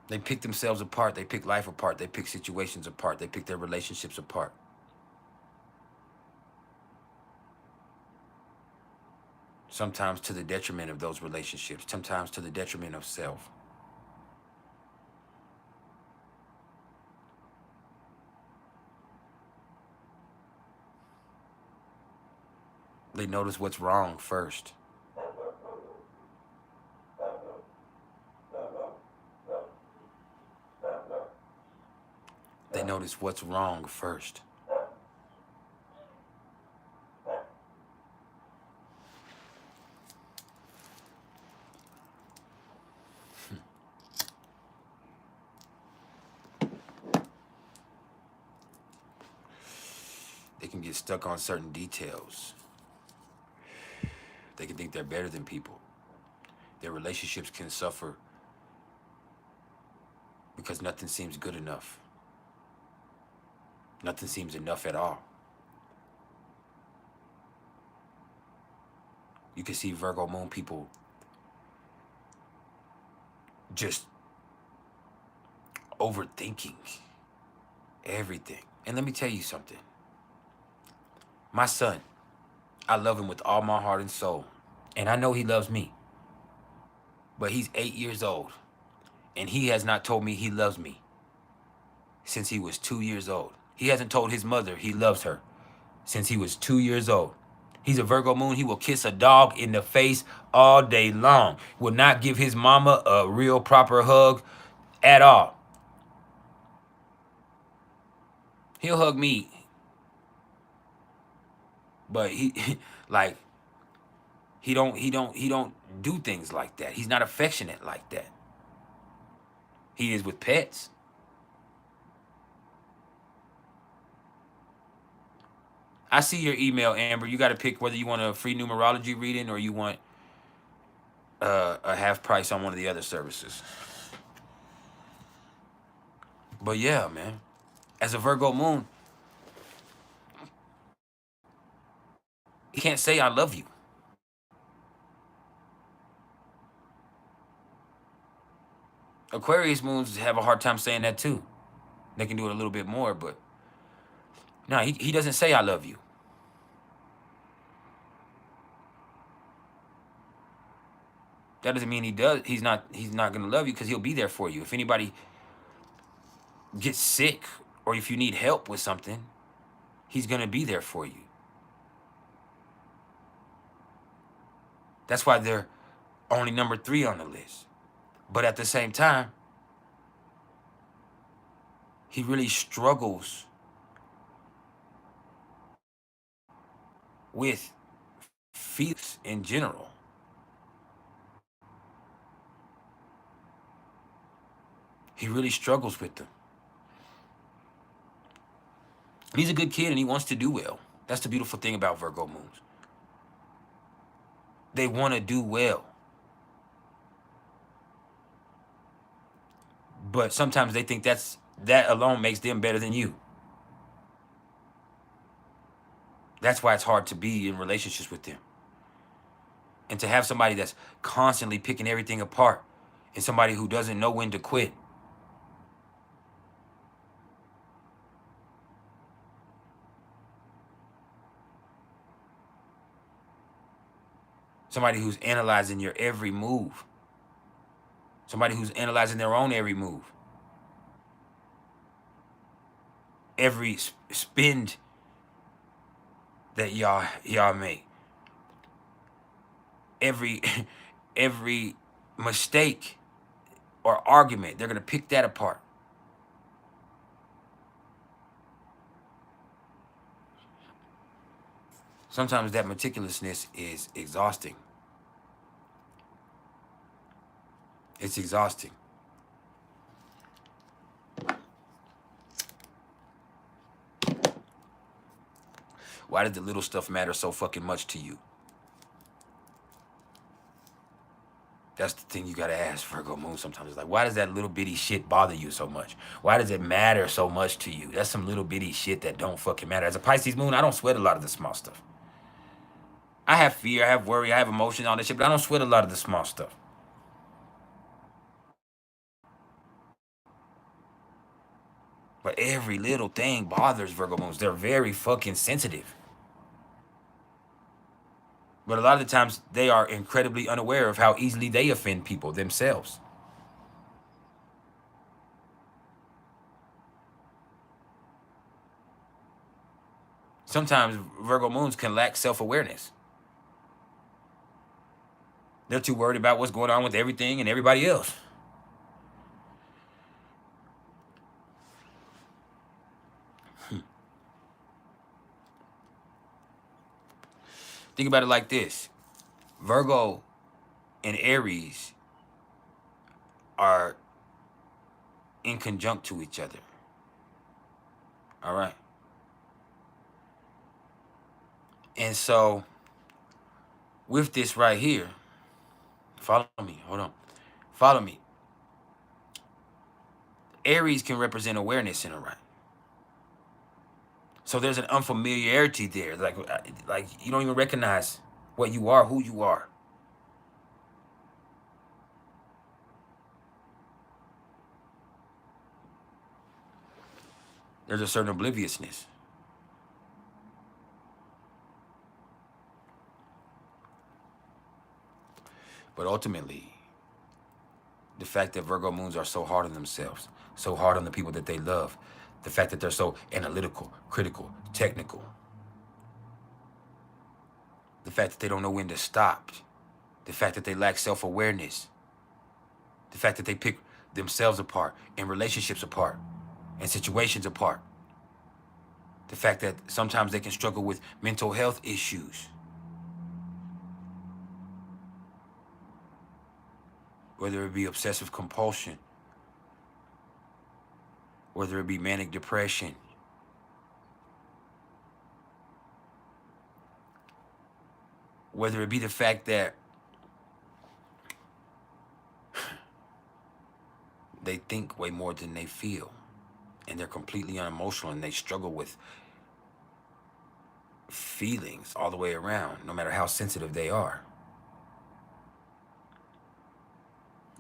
Speaker 1: they pick themselves apart, they pick life apart, they pick situations apart, they pick their relationships apart. Sometimes to the detriment of those relationships, sometimes to the detriment of self. They notice what's wrong first. They notice what's wrong first. They can get stuck on certain details. They can think they're better than people. Their relationships can suffer because nothing seems good enough. Nothing seems enough at all. You can see Virgo moon people just overthinking everything. And let me tell you something. My son, I love him with all my heart and soul. And I know he loves me. But he's 8 years old. And he has not told me he loves me since he was 2 years old. He hasn't told his mother he loves her since he was 2 years old. He's a Virgo moon. He will kiss a dog in the face all day long. Will not give his mama a real proper hug at all. He'll hug me, but he like he don't do things like that. He's not affectionate like that. He is with pets. I see your email, Amber. You got to pick whether you want a free numerology reading or you want a half price on one of the other services. But yeah, man, as a Virgo moon, he can't say I love you. Aquarius moons have a hard time saying that too. They can do it a little bit more, but no, he doesn't say I love you. That doesn't mean he does. He's not gonna love you because he'll be there for you. If anybody gets sick or if you need help with something, he's gonna be there for you. That's why they're only number 3 on the list. But at the same time, he really struggles with feelings in general. He really struggles with them. He's a good kid and he wants to do well. That's the beautiful thing about Virgo moons. They want to do well. But sometimes they think that alone makes them better than you. That's why it's hard to be in relationships with them. And to have somebody that's constantly picking everything apart and somebody who doesn't know when to quit. Somebody who's analyzing your every move. Somebody who's analyzing their own every move. Every spend that y'all make. Every every mistake or argument, they're gonna pick that apart. Sometimes that meticulousness is exhausting. It's exhausting. Why does the little stuff matter so fucking much to you? That's the thing you gotta ask Virgo Moon sometimes. It's like, why does that little bitty shit bother you so much? Why does it matter so much to you? That's some little bitty shit that don't fucking matter. As a Pisces Moon, I don't sweat a lot of the small stuff. I have fear, I have worry, I have emotion, all that shit, but I don't sweat a lot of the small stuff. But every little thing bothers Virgo Moons. They're very fucking sensitive. But a lot of the times, they are incredibly unaware of how easily they offend people themselves. Sometimes Virgo Moons can lack self-awareness. They're too worried about what's going on with everything and everybody else. Think about it like this. Virgo and Aries are in conjunct to each other. All right. And so, with this right here, follow me. Hold on. Follow me. Aries can represent awareness in a right. So there's an unfamiliarity there. Like you don't even recognize what you are, who you are. There's a certain obliviousness. But ultimately, the fact that Virgo Moons are so hard on themselves, so hard on the people that they love, the fact that they're so analytical, critical, technical, the fact that they don't know when to stop, the fact that they lack self-awareness, the fact that they pick themselves apart and relationships apart and situations apart, the fact that sometimes they can struggle with mental health issues, whether it be obsessive compulsion, whether it be manic depression, whether it be the fact that they think way more than they feel, and they're completely unemotional, and they struggle with feelings all the way around, no matter how sensitive they are.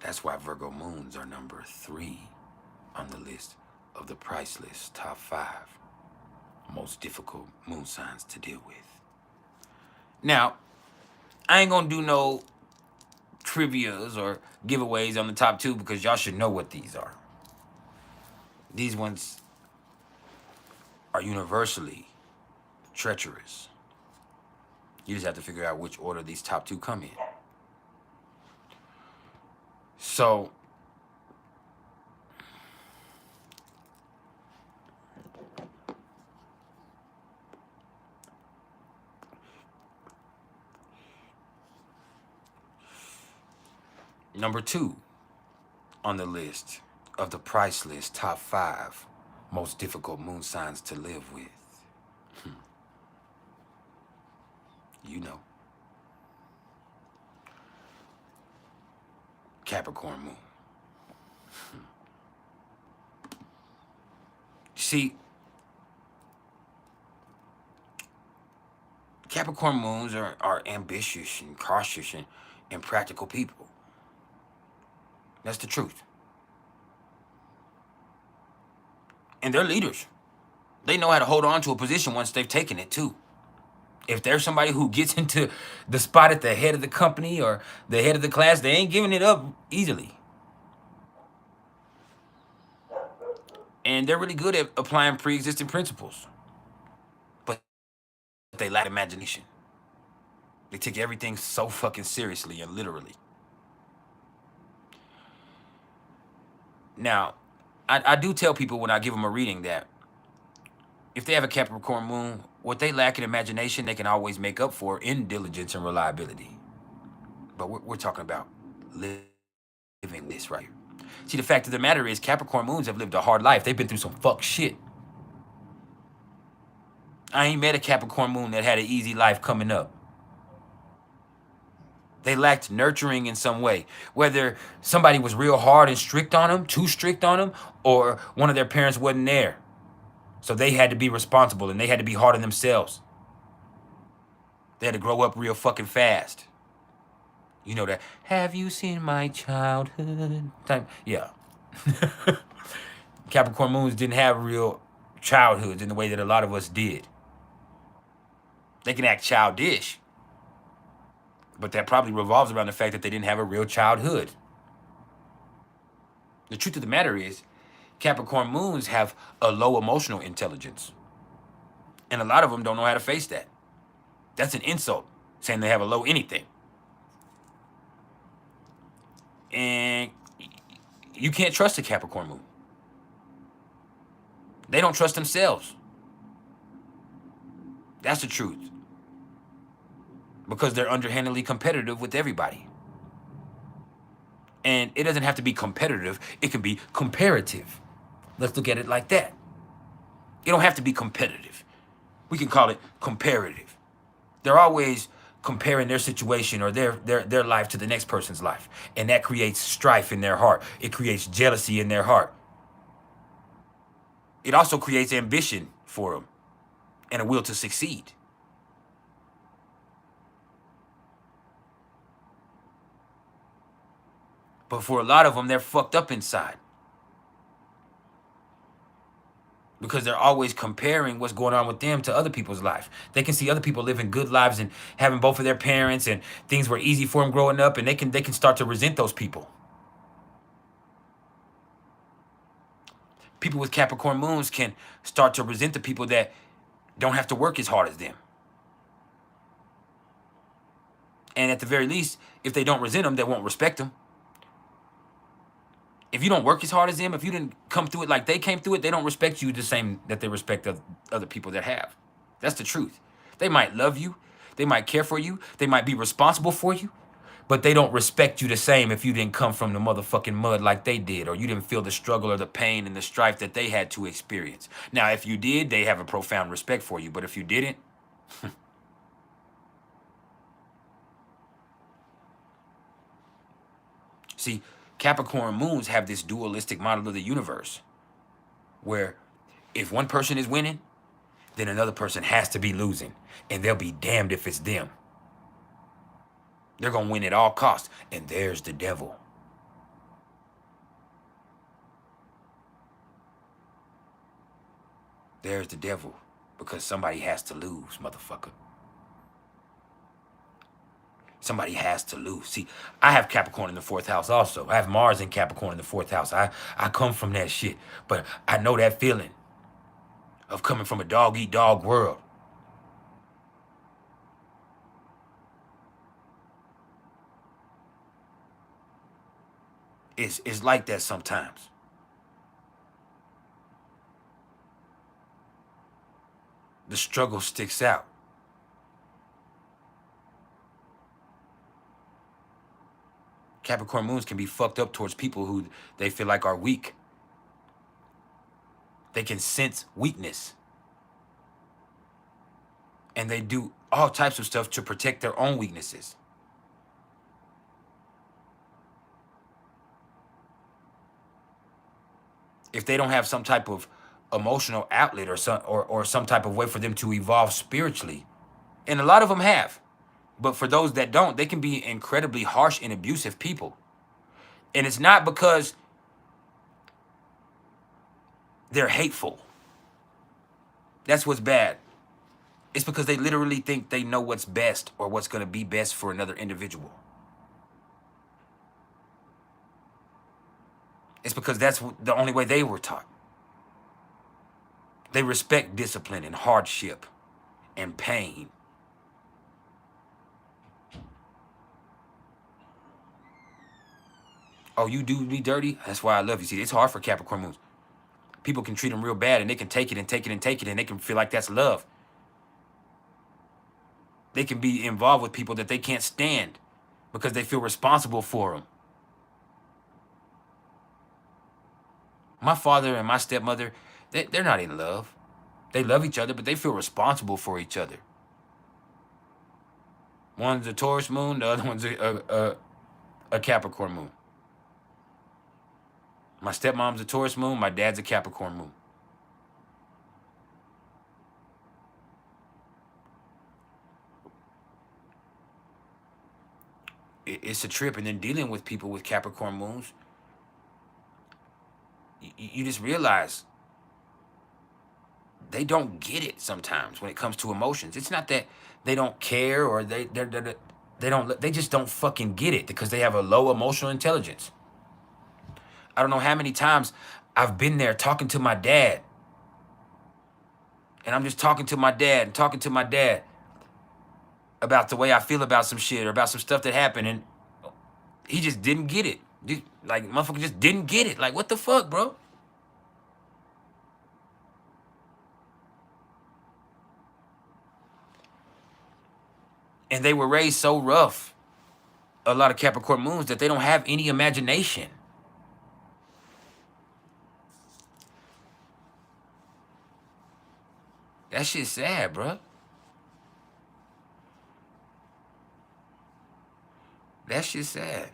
Speaker 1: That's why Virgo Moons are number 3 on the list of the PrIcElEs top 5 most difficult moon signs to deal with. Now, I ain't gonna do no trivias or giveaways on the top 2 because y'all should know what these are. These ones are universally treacherous. You just have to figure out which order these top 2 come in. So, number 2 on the list of the PrIcElEs top 5 most difficult moon signs to live with. You know. Capricorn moon. See, Capricorn moons are ambitious and cautious and practical people. That's the truth. And they're leaders. They know how to hold on to a position once they've taken it too. If there's somebody who gets into the spot at the head of the company or the head of the class, they ain't giving it up easily. And they're really good at applying pre-existing principles. But they lack imagination. They take everything so fucking seriously and literally. Now, I do tell people when I give them a reading that if they have a Capricorn moon, what they lack in imagination, they can always make up for in diligence and reliability. But we're talking about living this right here. See, the fact of the matter is Capricorn moons have lived a hard life. They've been through some fuck shit. I ain't met a Capricorn moon that had an easy life coming up. They lacked nurturing in some way. Whether somebody was real hard and strict on them, too strict on them, or one of their parents wasn't there. So they had to be responsible and they had to be hard on themselves. They had to grow up real fucking fast. You know that, have you seen my childhood? Type, yeah. Capricorn moons didn't have real childhoods in the way that a lot of us did. They can act childish, but that probably revolves around the fact that they didn't have a real childhood. The truth of the matter is, Capricorn moons have a low emotional intelligence. And a lot of them don't know how to face that. That's an insult, saying they have a low anything. And you can't trust a Capricorn moon. They don't trust themselves. That's the truth. Because they're underhandedly competitive with everybody. And it doesn't have to be competitive. It can be comparative. Let's look at it like that. It don't have to be competitive. We can call it comparative. They're always comparing their situation or their life to the next person's life. And that creates strife in their heart. It creates jealousy in their heart. It also creates ambition for them and a will to succeed. But for a lot of them, they're fucked up inside. Because they're always comparing what's going on with them to other people's life. They can see other people living good lives and having both of their parents and things were easy for them growing up, and they can start to resent those people. People with Capricorn moons can start to resent the people that don't have to work as hard as them. And at the very least, if they don't resent them, they won't respect them. If you don't work as hard as them, if you didn't come through it like they came through it, they don't respect you the same that they respect other people that have. That's the truth. They might love you. They might care for you. They might be responsible for you. But they don't respect you the same if you didn't come from the motherfucking mud like they did, or you didn't feel the struggle or the pain and the strife that they had to experience. Now, if you did, they have a profound respect for you. But if you didn't, see, Capricorn moons have this dualistic model of the universe where if one person is winning, then another person has to be losing, and they'll be damned if it's them. They're going to win at all costs, and there's the devil. There's the devil, because somebody has to lose, motherfucker. Somebody has to lose. See, I have Capricorn in the 4th house also. I have Mars in Capricorn in the 4th house. I come from that shit. But I know that feeling of coming from a dog-eat-dog world. It's like that sometimes. The struggle sticks out. Capricorn moons can be fucked up towards people who they feel like are weak. They can sense weakness. And they do all types of stuff to protect their own weaknesses. If they don't have some type of emotional outlet or some type of way for them to evolve spiritually, and a lot of them have, but for those that don't, they can be incredibly harsh and abusive people. And it's not because they're hateful. That's what's bad. It's because they literally think they know what's best or what's going to be best for another individual. It's because that's the only way they were taught. They respect discipline and hardship and pain. Oh, you do me dirty? That's why I love you. See, it's hard for Capricorn moons. People can treat them real bad and they can take it and take it and take it and they can feel like that's love. They can be involved with people that they can't stand because they feel responsible for them. My father and my stepmother, they're not in love. They love each other, but they feel responsible for each other. One's a Taurus moon, the other one's a Capricorn moon. My stepmom's a Taurus moon, my dad's a Capricorn moon. It's a trip, and then dealing with people with Capricorn moons, you just realize they don't get it sometimes when it comes to emotions. It's not that they don't care or they just don't fucking get it because they have a low emotional intelligence. I don't know how many times I've been there talking to my dad. And I'm just talking to my dad and talking to my dad about the way I feel about some shit or about some stuff that happened. And he just didn't get it. Like, motherfucker just didn't get it. Like, what the fuck, bro? And they were raised so rough, a lot of Capricorn moons, that they don't have any imagination. That shit's sad, bro. That shit's sad.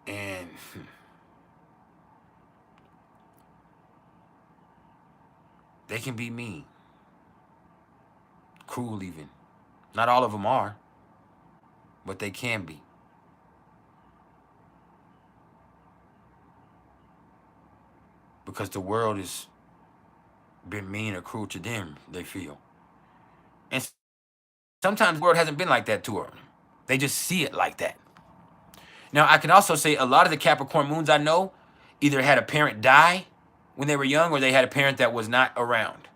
Speaker 1: And they can be mean. Cruel even. Not all of them are, but they can be. Because the world has been mean or cruel to them, they feel. And sometimes the world hasn't been like that to them. They just see it like that. Now, I can also say a lot of the Capricorn moons I know either had a parent die when they were young or they had a parent that was not around.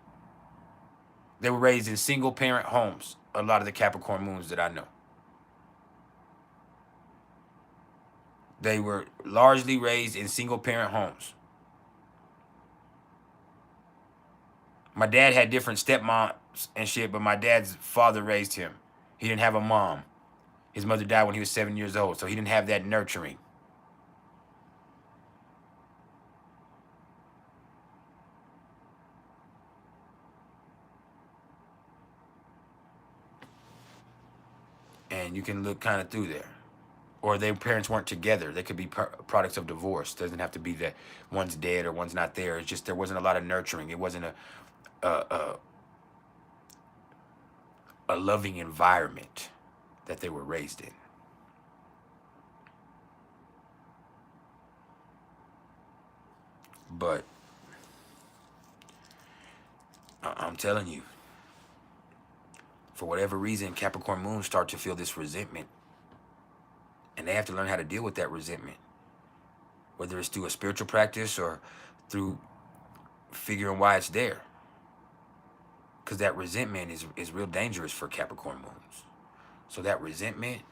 Speaker 1: They were raised in single parent homes, a lot of the Capricorn moons that I know. They were largely raised in single parent homes. My dad had different stepmoms and shit, but my dad's father raised him. He didn't have a mom. His mother died when he was 7 years old, so he didn't have that nurturing. And you can look kind of through there. Or their parents weren't together. They could be products of divorce. It doesn't have to be that one's dead or one's not there. It's just there wasn't a lot of nurturing. It wasn't a loving environment that they were raised in. But I'm telling you, for whatever reason, Capricorn moons start to feel this resentment. And they have to learn how to deal with that resentment. Whether it's through a spiritual practice or through figuring why it's there. Because that resentment is real dangerous for Capricorn moons. So that resentment,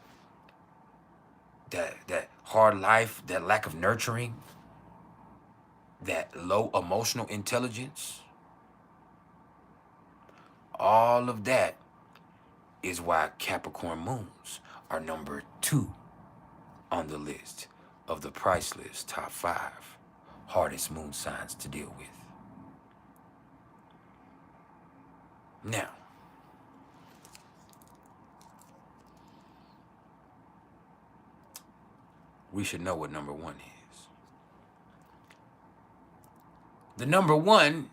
Speaker 1: that hard life, that lack of nurturing, that low emotional intelligence, all of that is why Capricorn moons are number 2 on the list of the PrIcElEs top 5 hardest moon signs to deal with. Now, we should know what number 1 is. The number 1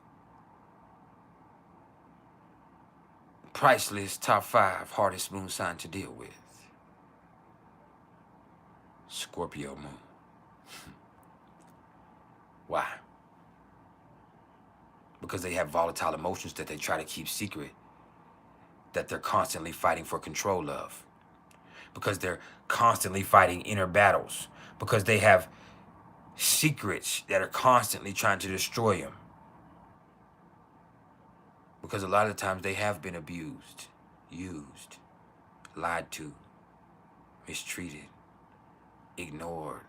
Speaker 1: PrIcElEs top 5 hardest moon sign to deal with. Scorpio moon. Why? Because they have volatile emotions that they try to keep secret, that they're constantly fighting for control of. Because they're constantly fighting inner battles. Because they have secrets that are constantly trying to destroy them. Because a lot of times they have been abused, used, lied to, mistreated, ignored.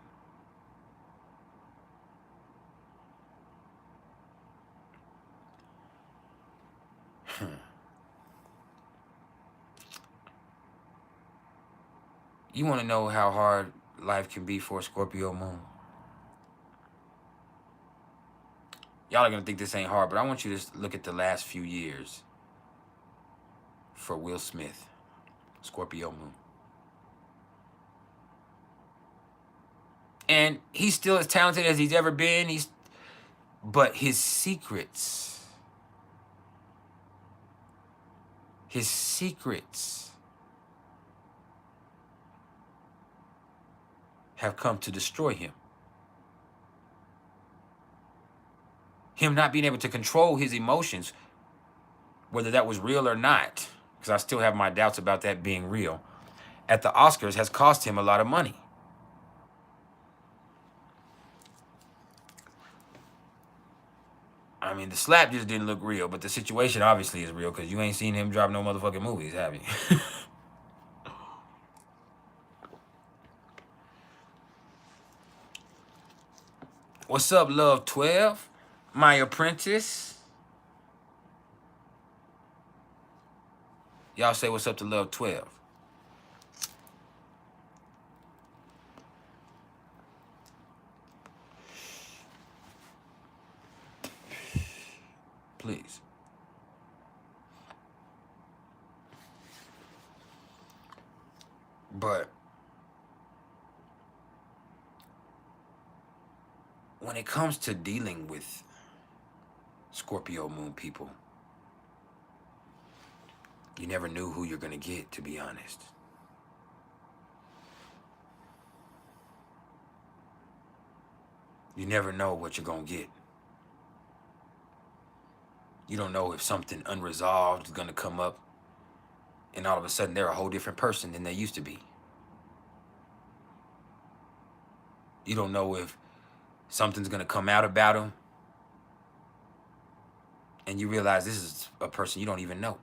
Speaker 1: You want to know how hard life can be for a Scorpio moon? Y'all are going to think this ain't hard, but I want you to look at the last few years for Will Smith, Scorpio moon. And he's still as talented as he's ever been. But his secrets have come to destroy him. Him not being able to control his emotions, whether that was real or not, because I still have my doubts about that being real, at the Oscars has cost him a lot of money. I mean, the slap just didn't look real, but the situation obviously is real because you ain't seen him drop no motherfucking movies, have you? What's up, Love 12? My apprentice? Y'all say what's up to Love 12. Please. But when it comes to dealing with Scorpio moon people, you never knew who you're going to get, to be honest. You never know what you're going to get. You don't know if something unresolved is going to come up and all of a sudden they're a whole different person than they used to be. You don't know if something's going to come out about them and you realize this is a person you don't even know.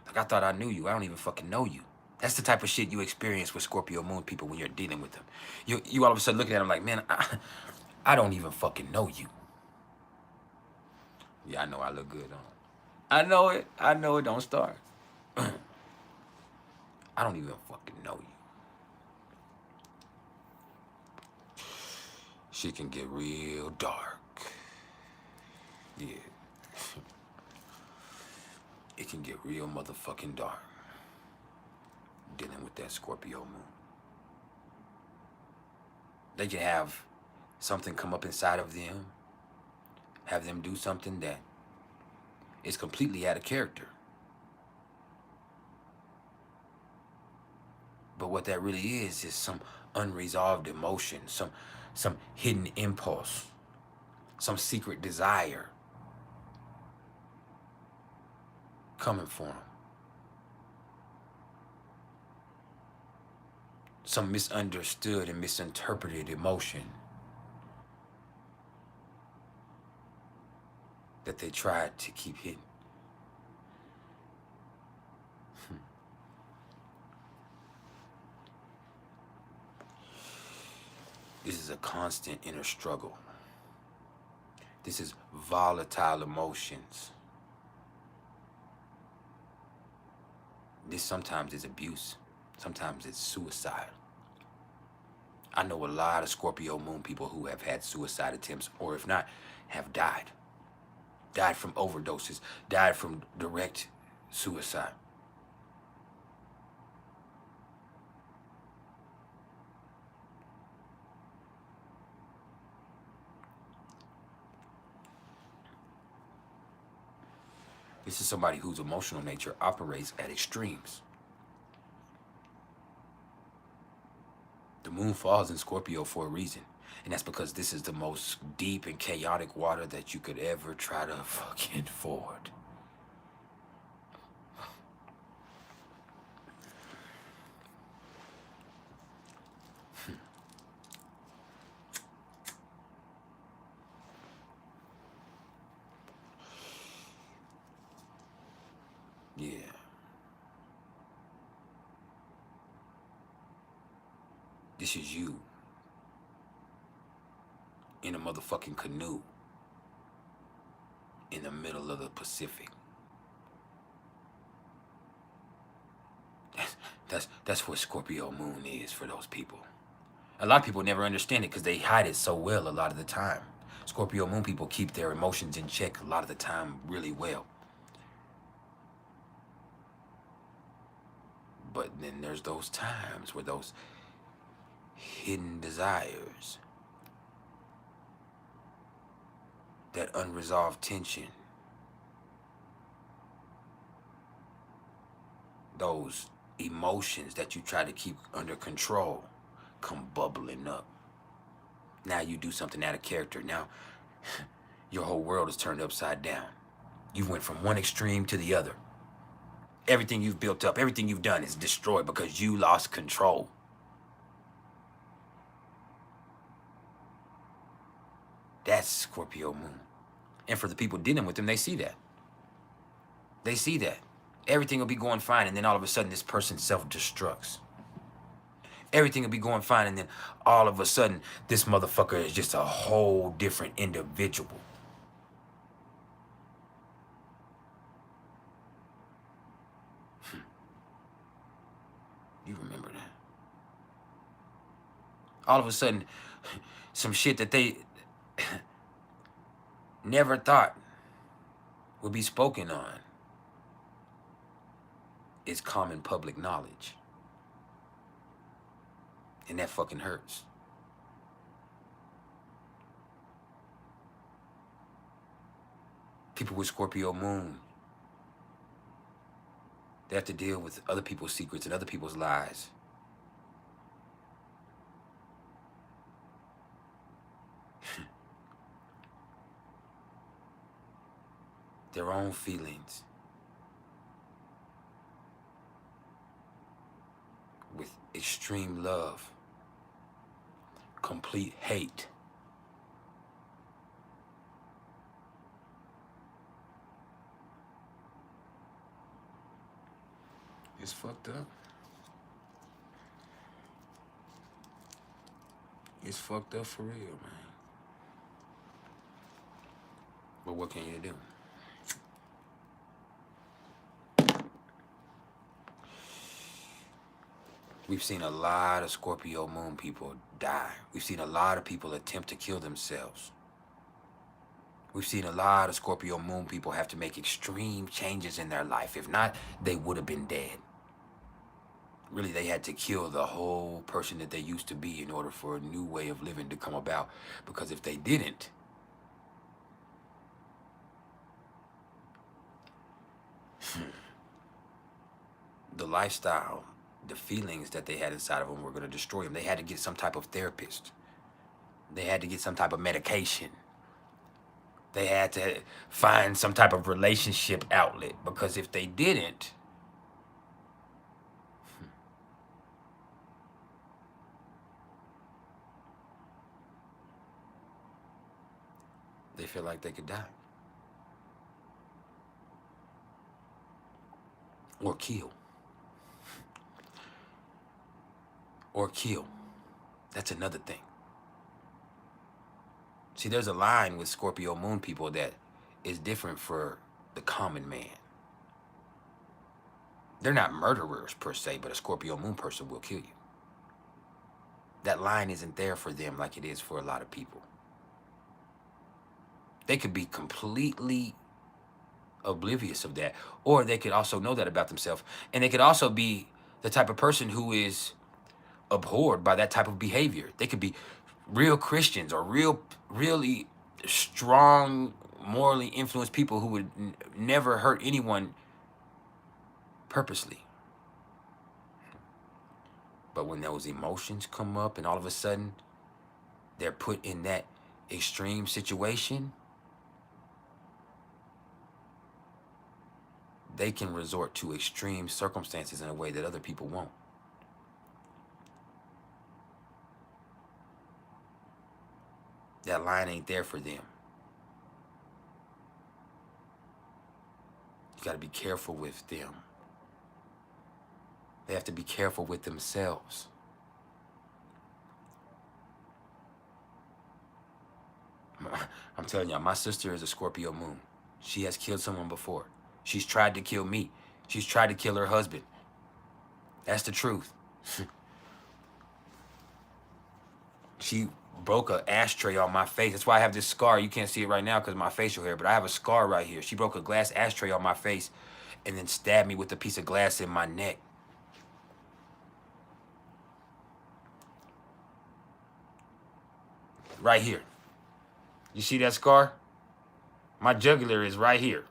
Speaker 1: Like, I thought I knew you. I don't even fucking know you. That's the type of shit you experience with Scorpio moon people when you're dealing with them. You all of a sudden looking at them like, man, I don't even fucking know you. Yeah, I know I look good on it. I know it. I know it. Don't start. I don't even fucking know you. Shit can get real dark. Yeah. It can get real motherfucking dark dealing with that Scorpio moon. They can have something come up inside of them, have them do something that is completely out of character. But what that really is some unresolved emotion, some hidden impulse, some secret desire coming for them. Some misunderstood and misinterpreted emotion that they tried to keep hidden. This is a constant inner struggle. This is volatile emotions. This sometimes is abuse. Sometimes it's suicide. I know a lot of Scorpio moon people who have had suicide attempts, or if not, have died. Died from overdoses, died from direct suicide. This is somebody whose emotional nature operates at extremes. The moon falls in Scorpio for a reason. And that's because this is the most deep and chaotic water that you could ever try to fucking ford. Yeah. This is you in a motherfucking canoe in the middle of the Pacific. That's what Scorpio moon is for those people. A lot of people never understand it because they hide it so well a lot of the time. Scorpio moon people keep their emotions in check a lot of the time really well. But then there's those times where those hidden desires, that unresolved tension, those emotions that you try to keep under control come bubbling up. Now you do something out of character. Now your whole world is turned upside down. You went from one extreme to the other. Everything you've built up, everything you've done is destroyed because you lost control. That's Scorpio moon. And for the people dealing with them, they see that. They see that. Everything will be going fine, and then all of a sudden this person self-destructs. Everything will be going fine, and then all of a sudden this motherfucker is just a whole different individual. You remember that? All of a sudden, some shit that they never thought would be spoken on is common public knowledge. And that fucking hurts. People with Scorpio moon, they have to deal with other people's secrets and other people's lies. Their own feelings. With extreme love. Complete hate. It's fucked up. It's fucked up for real, man. But what can you do? We've seen a lot of Scorpio moon people die. We've seen a lot of people attempt to kill themselves. We've seen a lot of Scorpio moon people have to make extreme changes in their life. If not, they would have been dead. Really, they had to kill the whole person that they used to be in order for a new way of living to come about. Because if they didn't, the lifestyle, the feelings that they had inside of them were going to destroy them. They had to get some type of therapist. They had to get some type of medication. They had to find some type of relationship outlet, because if they didn't, they feel like they could die. Or kill. Or kill. That's another thing. See, there's a line with Scorpio moon people that is different for the common man. They're not murderers per se, but a Scorpio moon person will kill you. That line isn't there for them like it is for a lot of people. They could be completely oblivious of that, or they could also know that about themselves, and they could also be the type of person who is abhorred by that type of behavior. They could be real Christians or really strong, morally influenced people who would never hurt anyone purposely. But when those emotions come up and all of a sudden they're put in that extreme situation, they can resort to extreme circumstances in a way that other people won't. That line ain't there for them. You got to be careful with them. They have to be careful with themselves. I'm telling y'all, my sister is a Scorpio moon. She has killed someone before. She's tried to kill me. She's tried to kill her husband. That's the truth. She broke an ashtray on my face. That's why I have this scar. You can't see it right now because of my facial hair, but I have a scar right here. She broke a glass ashtray on my face and then stabbed me with a piece of glass in my neck. Right here. You see that scar? My jugular is right here.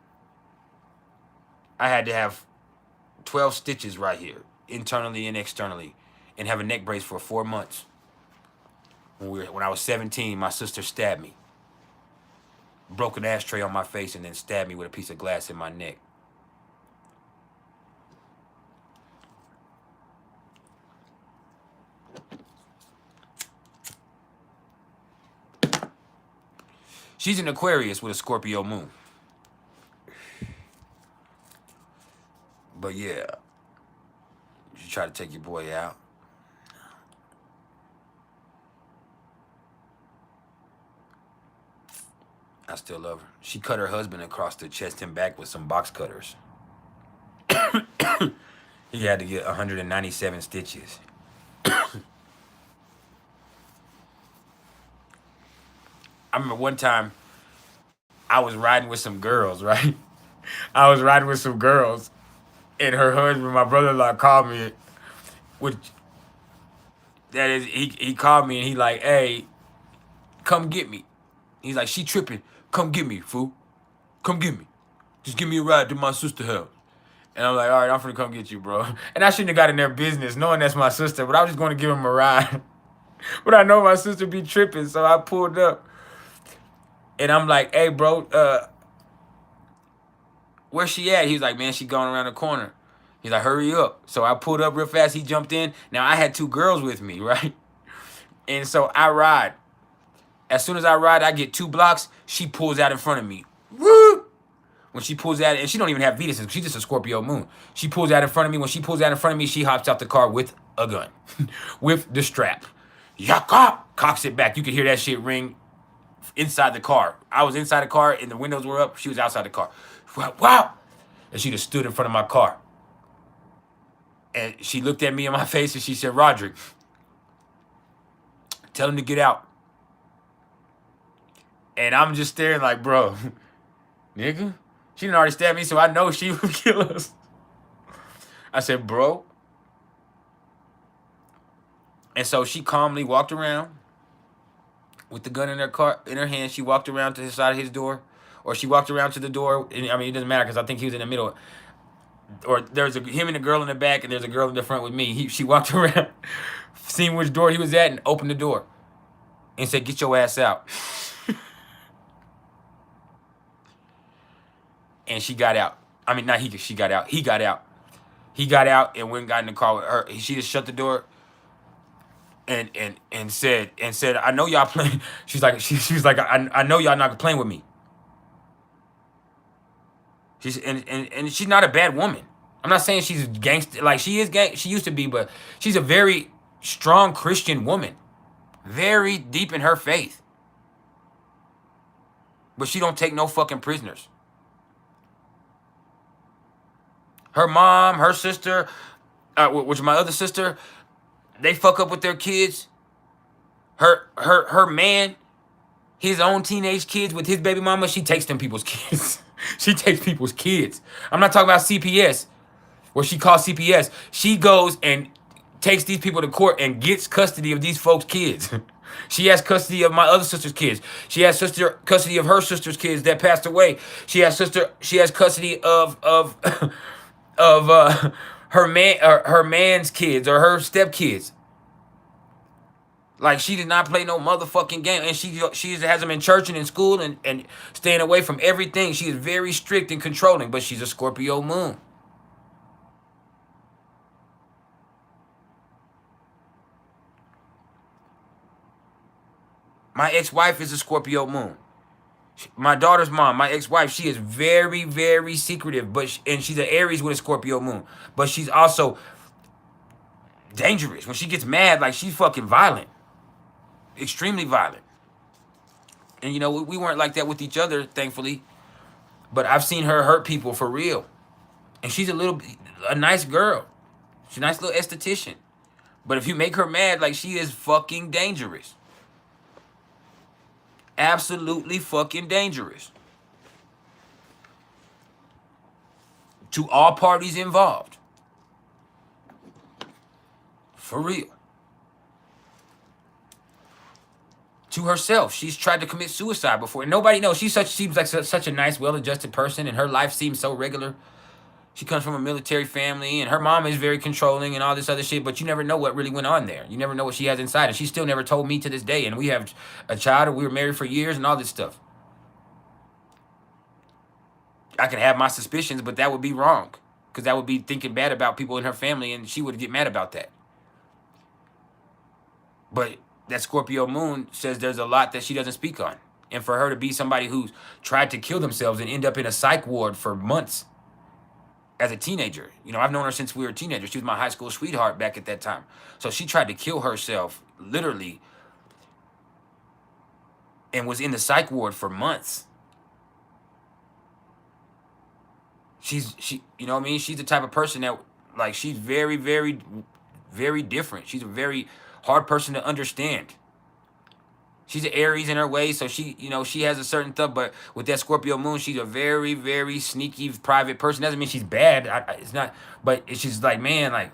Speaker 1: I had to have 12 stitches right here, internally and externally, and have a neck brace for 4 months. When I was 17, my sister stabbed me. Broke an ashtray on my face and then stabbed me with a piece of glass in my neck. She's an Aquarius with a Scorpio moon. But yeah, you try to take your boy out. I still love her. She cut her husband across the chest and back with some box cutters. He had to get 197 stitches. I remember one time I was riding with some girls, right? I was riding with some girls, and her husband, my brother-in-law, called me, which that is, he called me and he like, hey, come get me. He's like, she tripping. Come get me, fool. Come get me. Just give me a ride to my sister's house. And I'm like, all right, I'm finna come get you, bro. And I shouldn't have got in their business knowing that's my sister, but I was just going to give him a ride. But I know my sister be tripping, so I pulled up. And I'm like, hey, bro, where's she at? He was like, man, she going around the corner. He's like, hurry up. So I pulled up real fast. He jumped in. Now, I had 2 girls with me, right? And so I ride. As soon as I ride, I get 2 blocks. She pulls out in front of me. Woo! When she pulls out, and she don't even have Venus. She's just a Scorpio moon. She pulls out in front of me. When she pulls out in front of me, she hops out the car with a gun. With the strap. Yaka! Cocks it back. You could hear that shit ring inside the car. I was inside the car, and the windows were up. She was outside the car. Wow! And she just stood in front of my car. And she looked at me in my face, and she said, Roderick, tell him to get out. And I'm just staring like, bro, nigga, she done already stabbed me, so I know she would kill us. I said, bro. And so she calmly walked around with the gun in her car, in her hand. She walked around to the side of his door, or she walked around to the door. And, I mean, it doesn't matter because I think he was in the middle. Or there's him and a girl in the back, and there's a girl in the front with me. She walked around, seen which door he was at, and opened the door and said, get your ass out. And she got out. I mean, not he. She got out. He got out. He got out and went and got in the car with her. She just shut the door and said, I know y'all playing. She's like, I know y'all not playing with me. And she's not a bad woman. I'm not saying she's gangster. Like she is she used to be, but she's a very strong Christian woman, very deep in her faith. But she don't take no fucking prisoners. Her mom, her sister, which is my other sister, they fuck up with their kids. Her man, his own teenage kids with his baby mama, she takes them people's kids. She takes people's kids. I'm not talking about CPS, where she calls CPS. She goes and takes these people to court and gets custody of these folks' kids. She has custody of my other sister's kids. She has custody of her sister's kids that passed away. She has custody of her man's kids or her stepkids. Like, she did not play no motherfucking game. And she has them in church and in school and staying away from everything. She is very strict and controlling, but she's a Scorpio moon. My ex-wife is a Scorpio moon. My daughter's mom, my ex-wife, she is very, very secretive, and she's an Aries with a Scorpio moon. But she's also dangerous. When she gets mad, like, she's fucking violent. Extremely violent. And, you know, we weren't like that with each other, thankfully. But I've seen her hurt people for real. And she's a nice girl. She's a nice little esthetician. But if you make her mad, like, she is fucking dangerous. Absolutely fucking dangerous. To all parties involved. For real. To herself. She's tried to commit suicide before. And nobody knows. She seems like such a nice, well-adjusted person, and her life seems so regular. She comes from a military family, and her mom is very controlling and all this other shit, but you never know what really went on there. You never know what she has inside, and she still never told me to this day, and we have a child, and we were married for years, and all this stuff. I can have my suspicions, but that would be wrong, because that would be thinking bad about people in her family, and she would get mad about that. But that Scorpio moon says there's a lot that she doesn't speak on. And for her to be somebody who's tried to kill themselves and end up in a psych ward for months as a teenager. You know, I've known her since we were teenagers. She was my high school sweetheart back at that time. So she tried to kill herself, literally, and was in the psych ward for months. She, you know what I mean? She's the type of person that, like, she's very, very, very different. She's a very hard person to understand. She's an Aries in her way, so she, you know, she has a certain stuff, but with that Scorpio moon, she's a very, very sneaky, private person. Doesn't mean she's bad. It's not, but it's just like, man, like,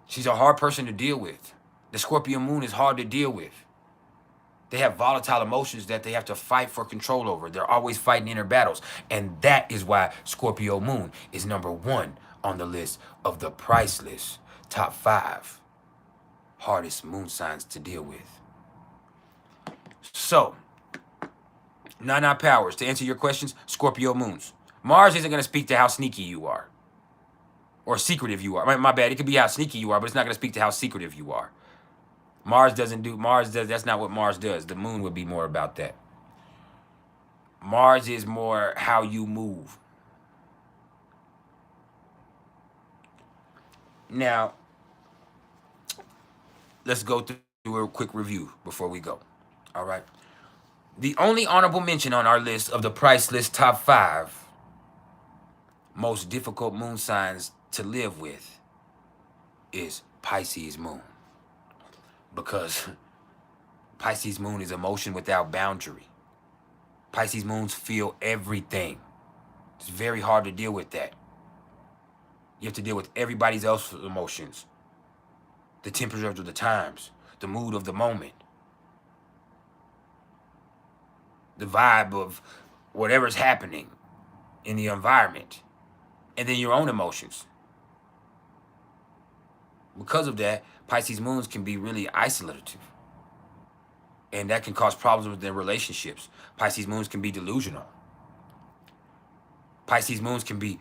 Speaker 1: she's a hard person to deal with. The Scorpio moon is hard to deal with. They have volatile emotions that they have to fight for control over. They're always fighting inner battles. And that is why Scorpio moon is #1 on the list of the PrIcElEs top 5 hardest moon signs to deal with. So, Nana Powers, to answer your questions, Scorpio moons. Mars isn't going to speak to how sneaky you are. Or secretive you are. My bad, it could be how sneaky you are, but it's not going to speak to how secretive you are. That's not what Mars does. The moon would be more about that. Mars is more how you move. Now, let's go through a quick review before we go. All right. The only honorable mention on our list of the PrIcElEs top 5 most difficult moon signs to live with is Pisces moon. Because Pisces moon is emotion without boundary. Pisces moons feel everything. It's very hard to deal with that. You have to deal with everybody else's emotions. The temperature of the times. The mood of the moment. The vibe of whatever's happening in the environment. And then your own emotions. Because of that, Pisces moons can be really isolative. And that can cause problems with their relationships. Pisces moons can be delusional. Pisces moons can be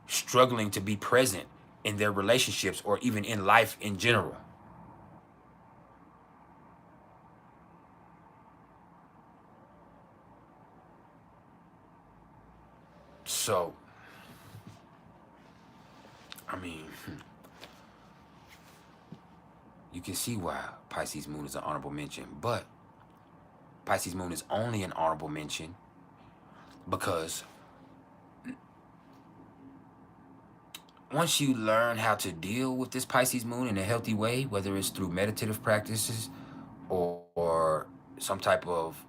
Speaker 1: struggling to be present in their relationships or even in life in general. So, I mean, you can see why Pisces moon is an honorable mention, but Pisces moon is only an honorable mention because once you learn how to deal with this Pisces moon in a healthy way, whether it's through meditative practices or some type of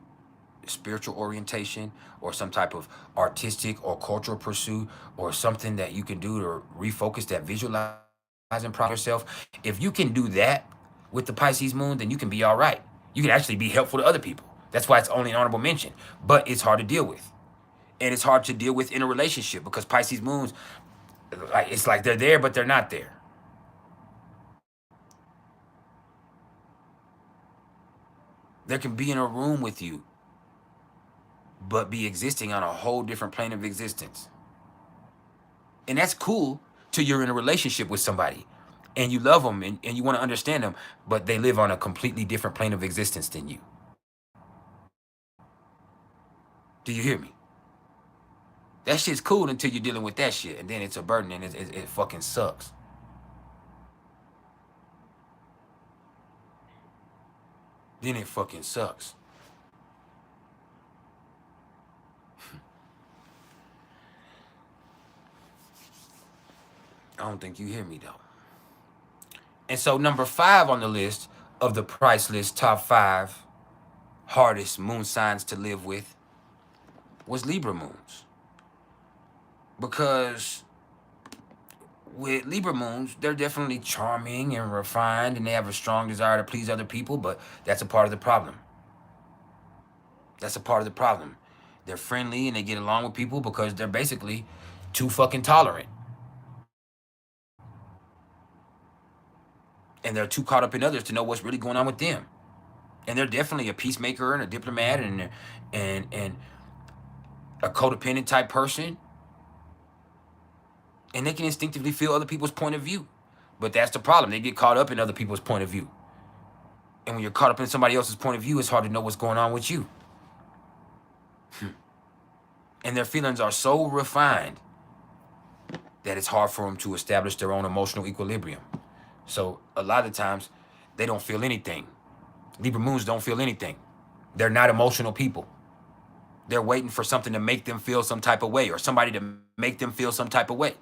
Speaker 1: spiritual orientation or some type of artistic or cultural pursuit or something that you can do to refocus that visualizing process yourself, if you can do that with the Pisces moon, then you can be all right. You can actually be helpful to other people. That's why it's only an honorable mention, but it's hard to deal with. And it's hard to deal with in a relationship because Pisces moons, like, it's like they're there, but they're not there. There can be in a room with you, but be existing on a whole different plane of existence. And that's cool till you're in a relationship with somebody and you love them and you want to understand them, but they live on a completely different plane of existence than you. Do you hear me? That shit's cool until you're dealing with that shit, and then it's a burden and it fucking sucks. Then it fucking sucks. I don't think you hear me though. And so number 5 on the list of the PrIcElEs top 5 hardest moon signs to live with was Libra moons. Because with Libra moons, they're definitely charming and refined and they have a strong desire to please other people, but that's a part of the problem. That's a part of the problem. They're friendly and they get along with people because they're basically too fucking tolerant. And they're too caught up in others to know what's really going on with them. And they're definitely a peacemaker and a diplomat and a codependent type person. And they can instinctively feel other people's point of view. But that's the problem. They get caught up in other people's point of view. And when you're caught up in somebody else's point of view, it's hard to know what's going on with you. And their feelings are so refined that it's hard for them to establish their own emotional equilibrium. So a lot of times, they don't feel anything. Libra moons don't feel anything. They're not emotional people. They're waiting for something to make them feel some type of way or somebody to make them feel some type of way.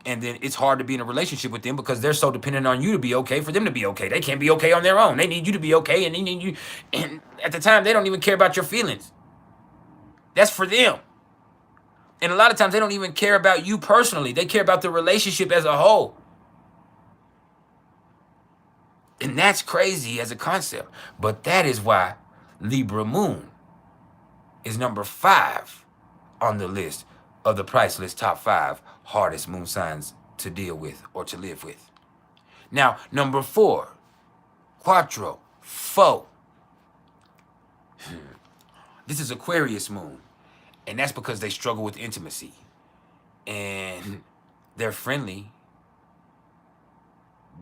Speaker 1: And then it's hard to be in a relationship with them because they're so dependent on you to be okay for them to be okay. They can't be okay on their own. They need you to be okay, and they need you. And at the time, they don't even care about your feelings. That's for them. And a lot of times, they don't even care about you personally. They care about the relationship as a whole. And that's crazy as a concept. But that is why Libra moon is number 5 on the list of the PrIcElEs top 5 hardest moon signs to deal with or to live with. Now, number 4, Quattro, 4. This is Aquarius moon. And that's because they struggle with intimacy. And they're friendly,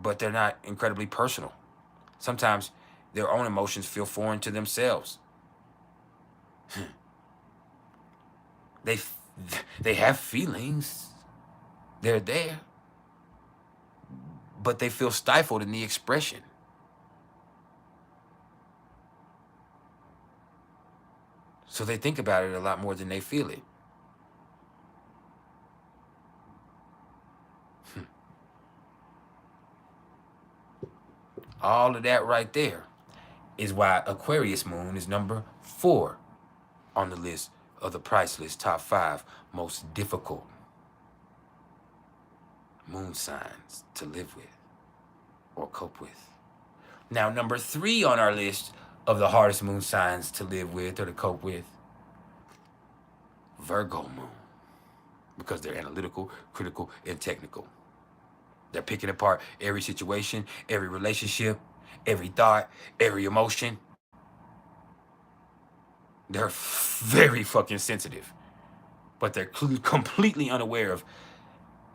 Speaker 1: but they're not incredibly personal. Sometimes their own emotions feel foreign to themselves. They have feelings. They're there. But they feel stifled in the expression. So they think about it a lot more than they feel it. All of that right there is why Aquarius moon is number 4 on the list of the PrIcElEs top 5 most difficult moon signs to live with or cope with. Now, number 3 on our list of the hardest moon signs to live with or to cope with, Virgo moon, because they're analytical, critical, and technical. They're picking apart every situation, every relationship, every thought, every emotion. They're very fucking sensitive, but they're completely unaware of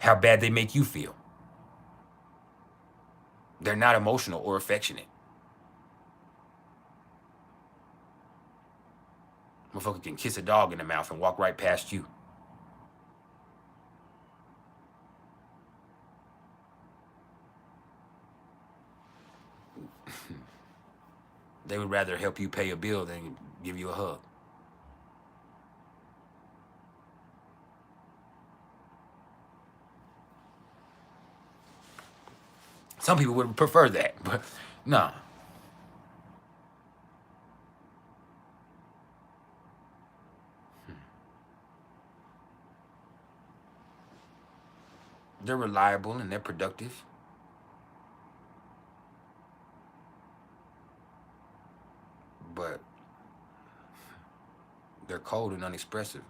Speaker 1: how bad they make you feel. They're not emotional or affectionate. Motherfucker can kiss a dog in the mouth and walk right past you. They would rather help you pay a bill than give you a hug. Some people would prefer that, but no. They're reliable and they're productive. But they're cold and unexpressive.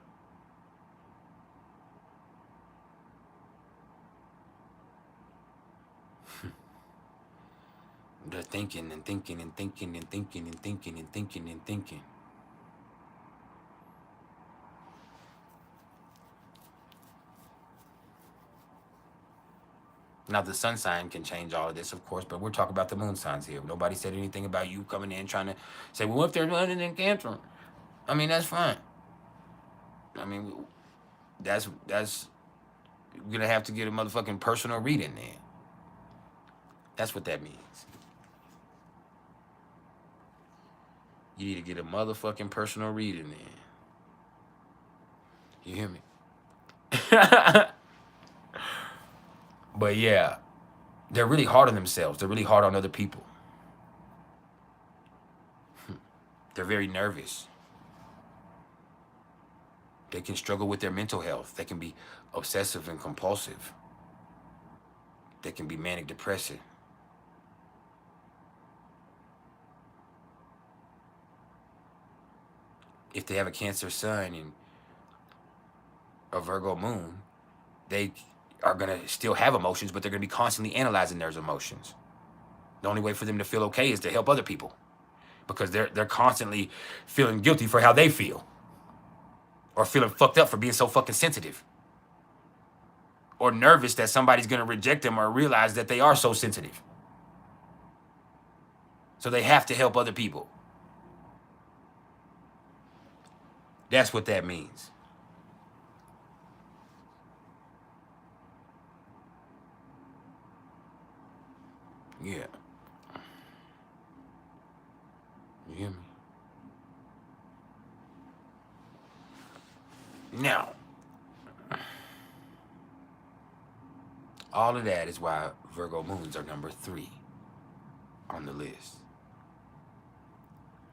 Speaker 1: They're thinking and thinking and thinking and thinking and thinking and thinking and thinking. Now, the sun sign can change all of this, of course, but we're talking about the moon signs here. Nobody said anything about you coming in trying to say, well, if they're running in Cancer? I mean, that's fine. I mean, that's we're going to have to get a motherfucking personal reading then. That's what that means. You need to get a motherfucking personal reading then. You hear me? But yeah, they're really hard on themselves. They're really hard on other people. They're very nervous. They can struggle with their mental health. They can be obsessive and compulsive. They can be manic depressive. If they have a Cancer sun and a Virgo moon, they are going to still have emotions, but they're going to be constantly analyzing those emotions. The only way for them to feel okay is to help other people, because they're constantly feeling guilty for how they feel, or feeling fucked up for being so fucking sensitive, or nervous that somebody's going to reject them or realize that they are so sensitive. So they have to help other people. That's what that means. Yeah. You hear me? Now, all of that is why Virgo moons are number 3 on the list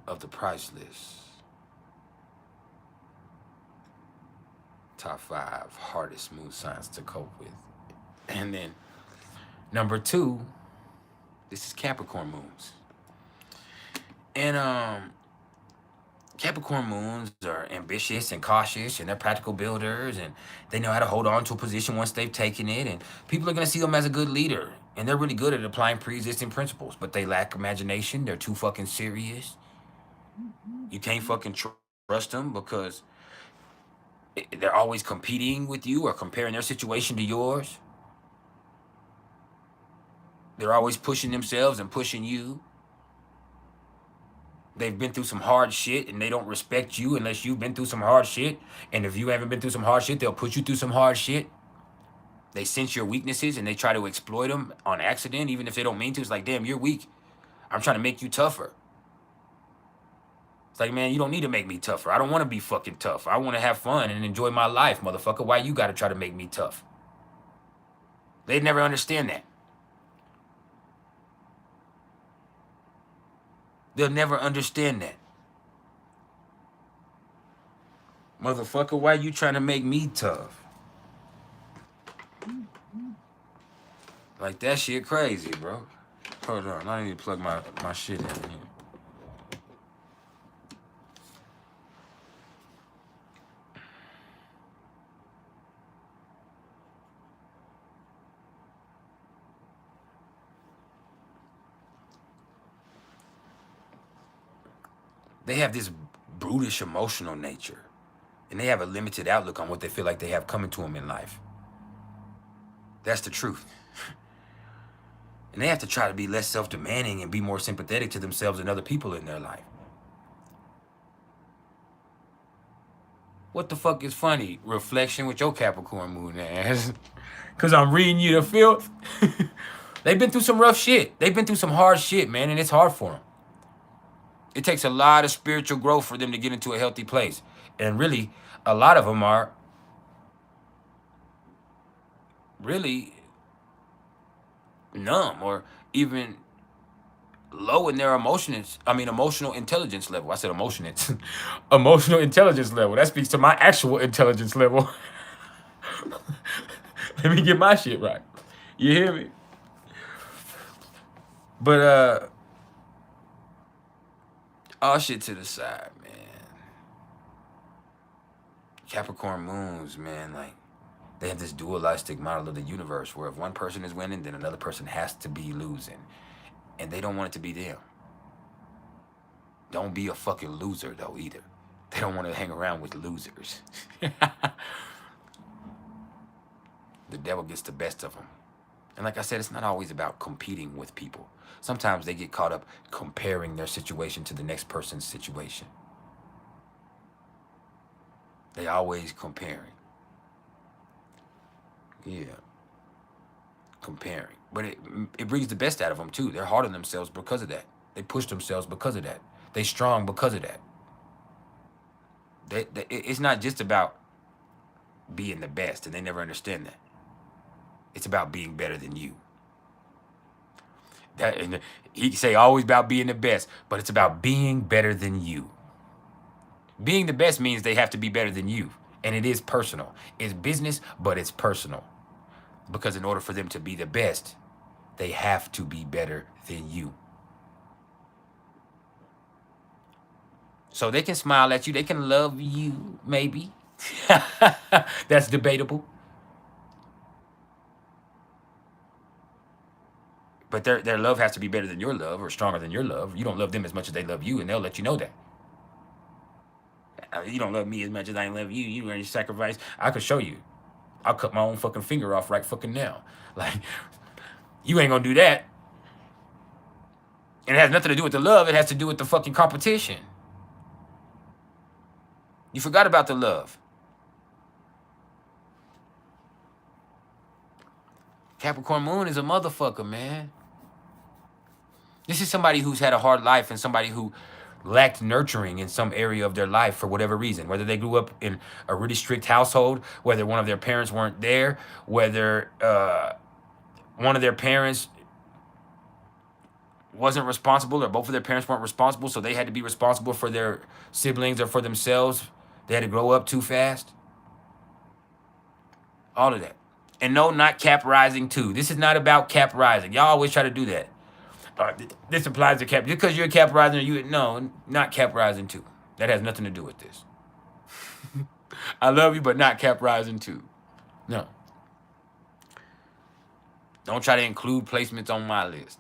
Speaker 1: of the PrIcElEs. Top 5 hardest moon signs to cope with. And then number 2, this is Capricorn moons. And Capricorn moons are ambitious and cautious, and they're practical builders, and they know how to hold on to a position once they've taken it, and people are going to see them as a good leader, and they're really good at applying pre-existing principles, but they lack imagination. They're too fucking serious. You can't fucking trust them because they're always competing with you or comparing their situation to yours. They're always pushing themselves and pushing you. They've been through some hard shit, and they don't respect you unless you've been through some hard shit. And if you haven't been through some hard shit, they'll put you through some hard shit. They sense your weaknesses, and they try to exploit them on accident, even if they don't mean to. It's like, damn, you're weak. I'm trying to make you tougher. It's like, man, you don't need to make me tougher. I don't want to be fucking tough. I want to have fun and enjoy my life, motherfucker. Why you got to try to make me tough? They never understand that. They'll never understand that. Motherfucker, why you trying to make me tough? Like, that shit crazy, bro. Hold on, I need to plug my shit in here. They have this brutish emotional nature, and they have a limited outlook on what they feel like they have coming to them in life. That's the truth. And they have to try to be less self-demanding and be more sympathetic to themselves and other people in their life. What the fuck is funny? Reflection with your Capricorn moon ass. Because I'm reading you the filth. They've been through some rough shit. They've been through some hard shit, man, and it's hard for them. It takes a lot of spiritual growth for them to get into a healthy place. And really, a lot of them are really numb or even low in their emotional intelligence level. I said emotions. Emotional intelligence level. That speaks to my actual intelligence level. Let me get my shit right. You hear me? But all shit to the side, man. Capricorn moons, man, like, they have this dualistic model of the universe where if one person is winning, then another person has to be losing. and they don't want it to be them. Don't be a fucking loser, though, either. They don't want to hang around with losers. The devil gets the best of them. And like I said, it's not always about competing with people. Sometimes they get caught up comparing their situation to the next person's situation. They always comparing. Yeah. Comparing. But it brings the best out of them, too. They're hard on themselves because of that. They push themselves because of that. They strong because of that. It's not just about being the best, and they never understand that. It's about being better than you. And he can say always about being the best, but it's about being better than you. Being the best means they have to be better than you, and it is personal. It's business, but it's personal. Because in order for them to be the best, they have to be better than you. So they can smile at you, they can love you, maybe. That's debatable. But their love has to be better than your love, or stronger than your love. You don't love them as much as they love you, and they'll let you know that. You don't love me as much as I love you. You ready to sacrifice? I could show you. I'll cut my own fucking finger off right fucking now. Like, you ain't gonna do that. And it has nothing to do with the love. It has to do with the fucking competition. You forgot about the love. Capricorn Moon is a motherfucker, man. This is somebody who's had a hard life and somebody who lacked nurturing in some area of their life for whatever reason. Whether they grew up in a really strict household, whether one of their parents weren't there, whether one of their parents wasn't responsible, or both of their parents weren't responsible, so they had to be responsible for their siblings or for themselves. They had to grow up too fast. All of that. And no, not Cap Rising too. This is not about Cap Rising. Y'all always try to do that. This applies to Cap. Just because you're a Cap Rising, no, not Cap Rising too. That has nothing to do with this. I love you, but not Cap Rising too. No. Don't try to include placements on my list.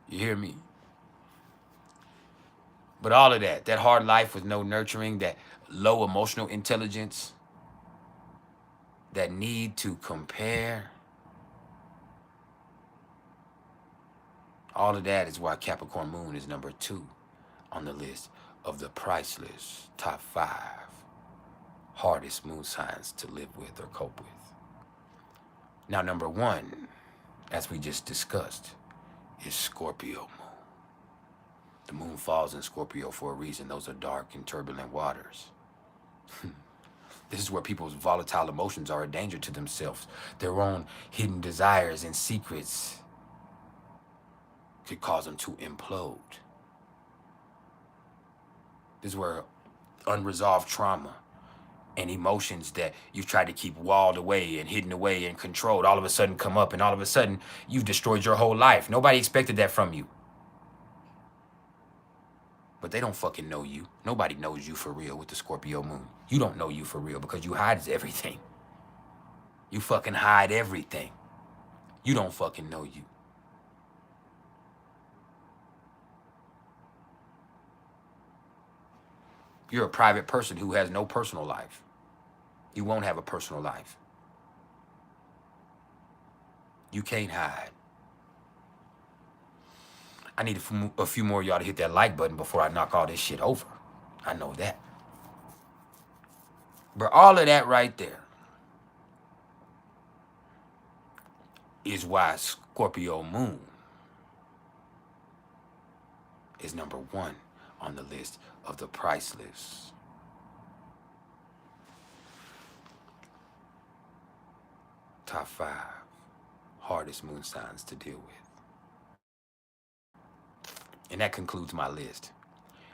Speaker 1: You hear me? But all of that hard life with no nurturing, that low emotional intelligence, that need to compare, all of that is why Capricorn Moon is number 2 on the list of the PrIcElEs top 5 hardest moon signs to live with or cope with. Now, number 1, as we just discussed, is Scorpio Moon. The moon falls in Scorpio for a reason. Those are dark and turbulent waters. This is where people's volatile emotions are a danger to themselves. Their own hidden desires and secrets could cause them to implode. This is where unresolved trauma and emotions that you've tried to keep walled away and hidden away and controlled all of a sudden come up, and all of a sudden you've destroyed your whole life. Nobody expected that from you. But they don't fucking know you. Nobody knows you for real with the Scorpio Moon. You don't know you for real because you hide everything. You fucking hide everything. You don't fucking know you. You're a private person who has no personal life. You won't have a personal life. You can't hide. I need a few more of y'all to hit that like button before I knock all this shit over. I know that. But all of that right there is why Scorpio Moon is number 1 on the list of the PrIcElEs. Top 5 hardest moon signs to deal with. And that concludes my list.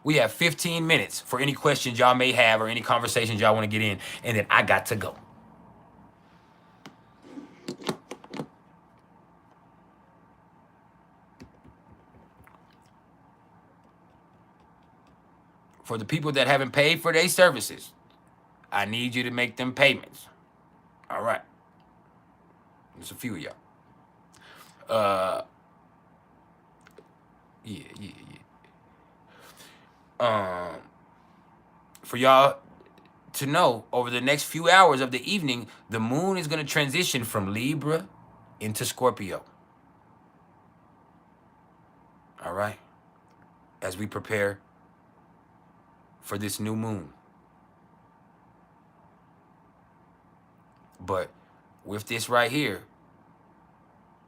Speaker 1: We have 15 minutes for any questions y'all may have or any conversations y'all want to get in, and then I got to go. For the people that haven't paid for their services, I need you to make them payments. All right. There's a few of y'all. Uh, yeah, yeah, yeah. For y'all to know, over the next few hours of the evening, the moon is going to transition from Libra into Scorpio. All right? As we prepare for this new moon. But with this right here,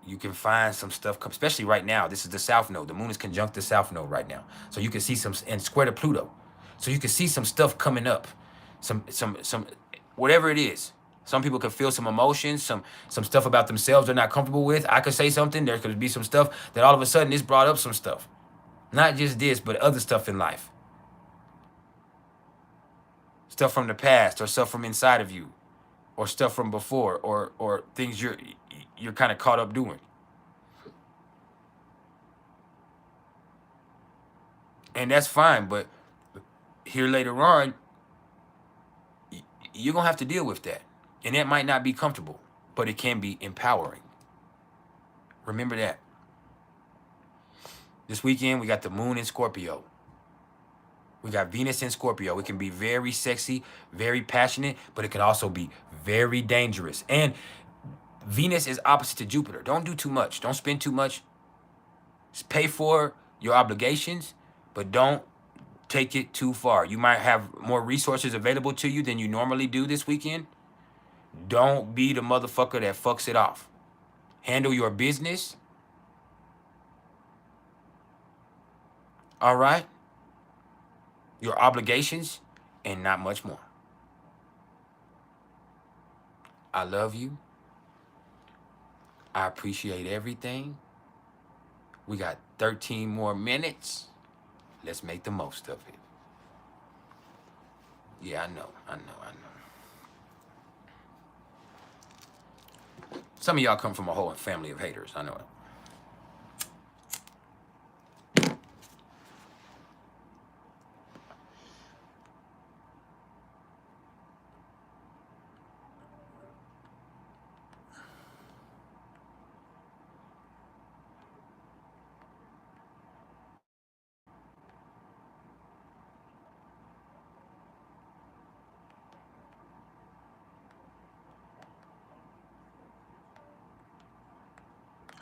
Speaker 1: you can find some stuff, especially right now. This is the South Node. The moon is conjunct the South Node right now. So you can see some, and square to Pluto. So you can see some stuff coming up. Some, whatever it is. Some people could feel some emotions, some stuff about themselves they're not comfortable with. I could say something. There could be some stuff that all of a sudden this brought up some stuff. Not just this, but other stuff in life. Stuff from the past or stuff from inside of you, or stuff from before, or things you're kind of caught up doing. And that's fine, but here later on, you're going to have to deal with that. And that might not be comfortable, but it can be empowering. Remember that. This weekend, we got the moon in Scorpio. We got Venus in Scorpio. It can be very sexy, very passionate, but it can also be very dangerous. And Venus is opposite to Jupiter. Don't do too much. Don't spend too much. Just pay for your obligations, but don't take it too far. You might have more resources available to you than you normally do this weekend. Don't be the motherfucker that fucks it off. Handle your business. All right? Your obligations and not much more. I love you. I appreciate everything. We got 13 more minutes. Let's make the most of it. Yeah, I know. Some of y'all come from a whole family of haters. I know it.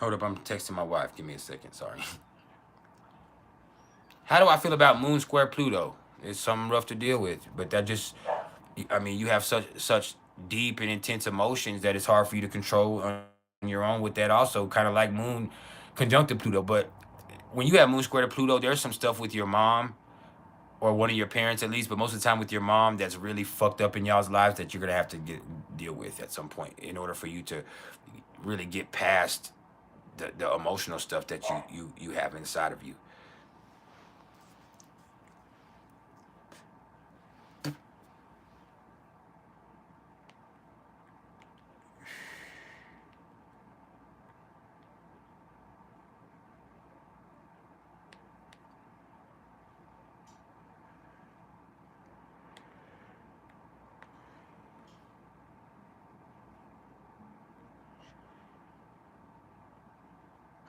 Speaker 1: Hold up, I'm texting my wife. Give me a second, sorry. How do I feel about Moon square Pluto? It's something rough to deal with, but that just, I mean, you have such deep and intense emotions that it's hard for you to control on your own with that also, kind of like Moon conjuncted Pluto. But when you have Moon square to Pluto, there's some stuff with your mom or one of your parents at least, but most of the time with your mom that's really fucked up in y'all's lives that you're going to have to deal with at some point in order for you to really get past the emotional stuff that you have inside of you.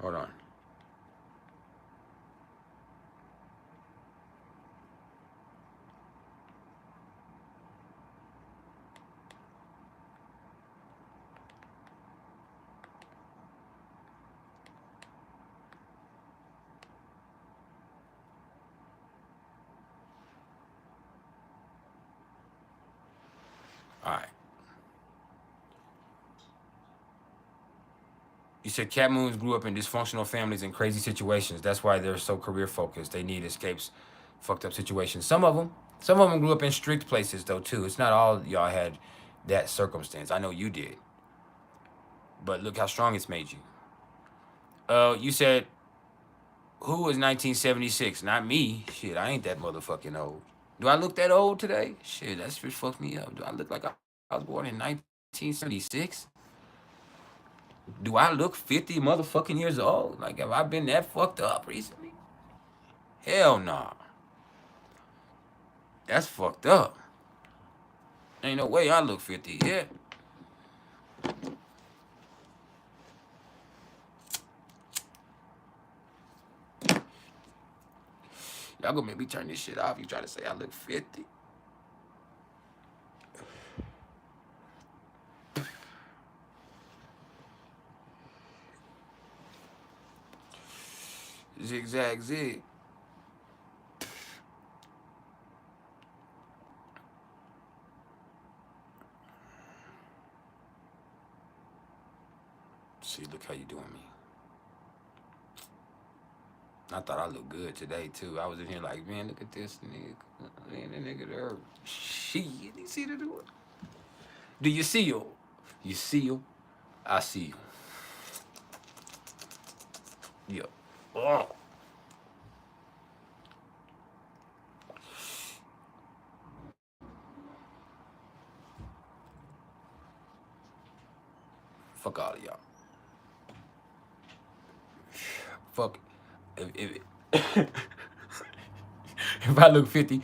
Speaker 1: Hold on. All right. You said cat moons grew up in dysfunctional families and crazy situations. That's why they're so career focused. They need escapes, fucked up situations. Some of them grew up in strict places though too. It's not all y'all had that circumstance. I know you did, but look how strong it's made you. You said who was 1976? Not me. Shit, I ain't that motherfucking old. Do I look that old today? Shit, that's just fucked me up. Do I look like I was born in 1976? Do I look 50 motherfucking years old? Like, have I been that fucked up recently? Hell nah. That's fucked up. Ain't no way I look 50 yet. Y'all gonna make me turn this shit off. You try to say I look 50. Zigzag zig. See, look how you doing me. I thought I looked good today too. I was in here like, man, look at this nigga. Man, that nigga there. Shit, you see the do it? Do you see you? You see you? I see you. Yeah. Oh. Fuck all of y'all. Fuck. If if I look 50,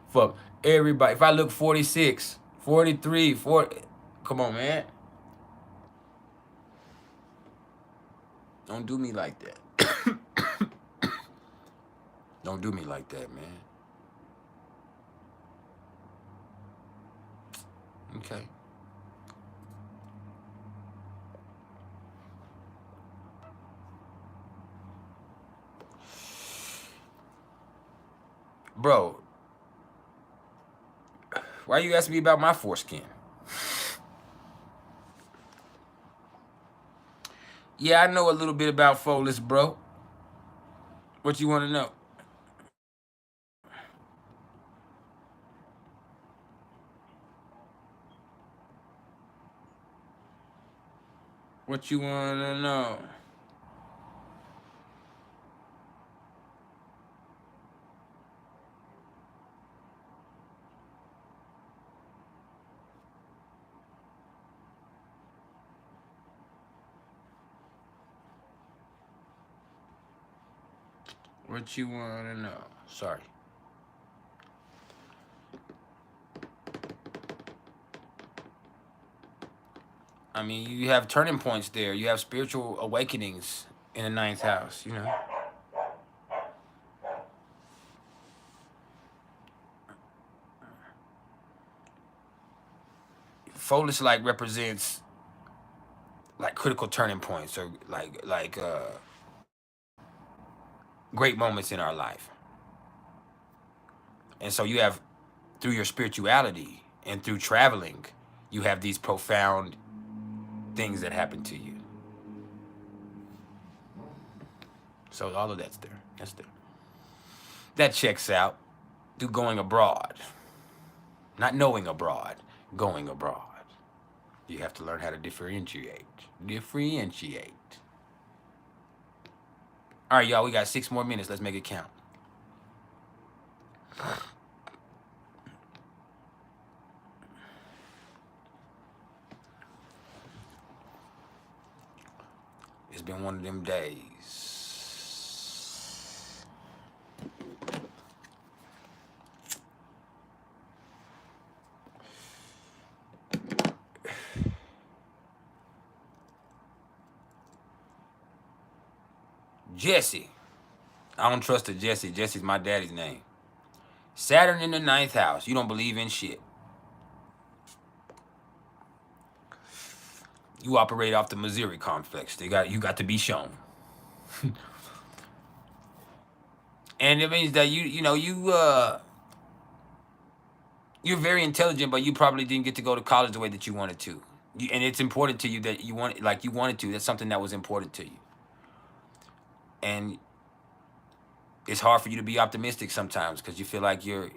Speaker 1: fuck everybody. If I look 46, 43, 40, come on, man. Don't do me like that. Don't do me like that, man. Okay. Bro, why you asking me about my foreskin? Yeah, I know a little bit about FrIdAy, bro. What you want to know? What you want to know? What you want to know? Sorry. I mean, you have turning points there. You have spiritual awakenings in the 9th house, you know. FrIdAy like represents like critical turning points or like great moments in our life. And so you have, through your spirituality and through traveling, you have these profound things that happen to you. So all of that's there. That's there. That checks out through going abroad. Not knowing abroad, going abroad. You have to learn how to differentiate. Differentiate. All right, y'all, we got 6 more minutes. Let's make it count. It's been one of them days. Jesse. I don't trust a Jesse. Jesse's my daddy's name. Saturn in the 9th house. You don't believe in shit. You operate off the Missouri complex. You got to be shown. And it means that you're very intelligent, but you probably didn't get to go to college the way that you wanted to. And it's important to you that you wanted to. That's something that was important to you. And it's hard for you to be optimistic sometimes because you feel like your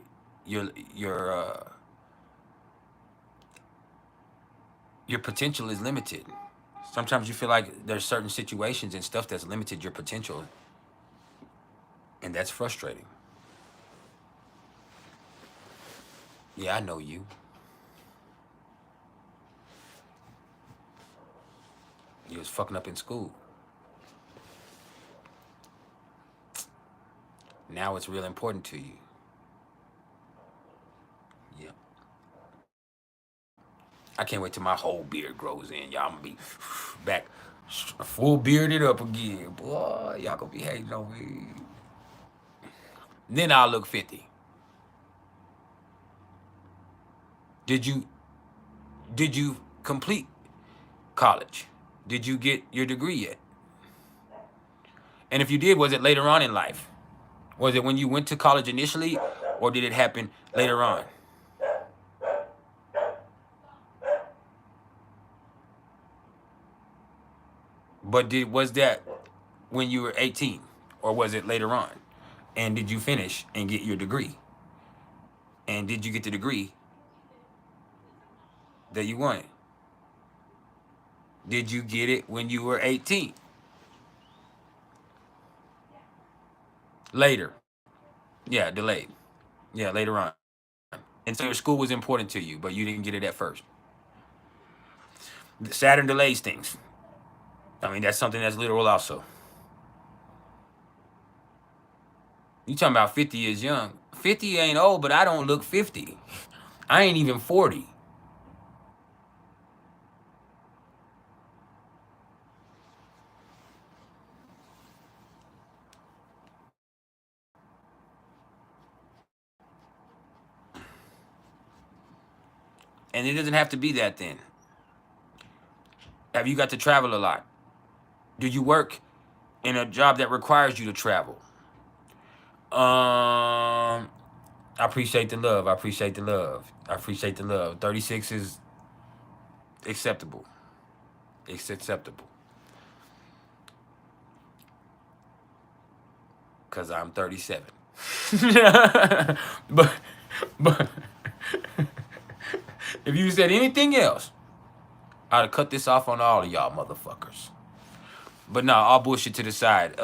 Speaker 1: potential is limited. Sometimes you feel like there's certain situations and stuff that's limited your potential, and that's frustrating. Yeah, I know you. You was fucking up in school. Now it's real important to you. Yeah. I can't wait till my whole beard grows in. Y'all, I'm gonna be back full bearded up again. Boy, y'all gonna be hating on me. Then I'll look 50. Did you complete college? Did you get your degree yet? And if you did, was it later on in life? Was it when you went to college initially, or did it happen later on? But was that when you were 18, or was it later on? And did you finish and get your degree? And did you get the degree that you wanted? Did you get it when you were 18? Later. Yeah, delayed. Yeah, later on. And so your school was important to you, but you didn't get it at first. Saturn delays things. I mean, that's something that's literal also. You talking about 50 is young. 50 ain't old, but I don't look 50. I ain't even 40. And it doesn't have to be that then. Have you got to travel a lot? Do you work in a job that requires you to travel? I appreciate the love. I appreciate the love. I appreciate the love. 36 is acceptable. It's acceptable. Because I'm 37. but but if you said anything else, I'd have cut this off on all of y'all motherfuckers. But no, all bullshit to the side.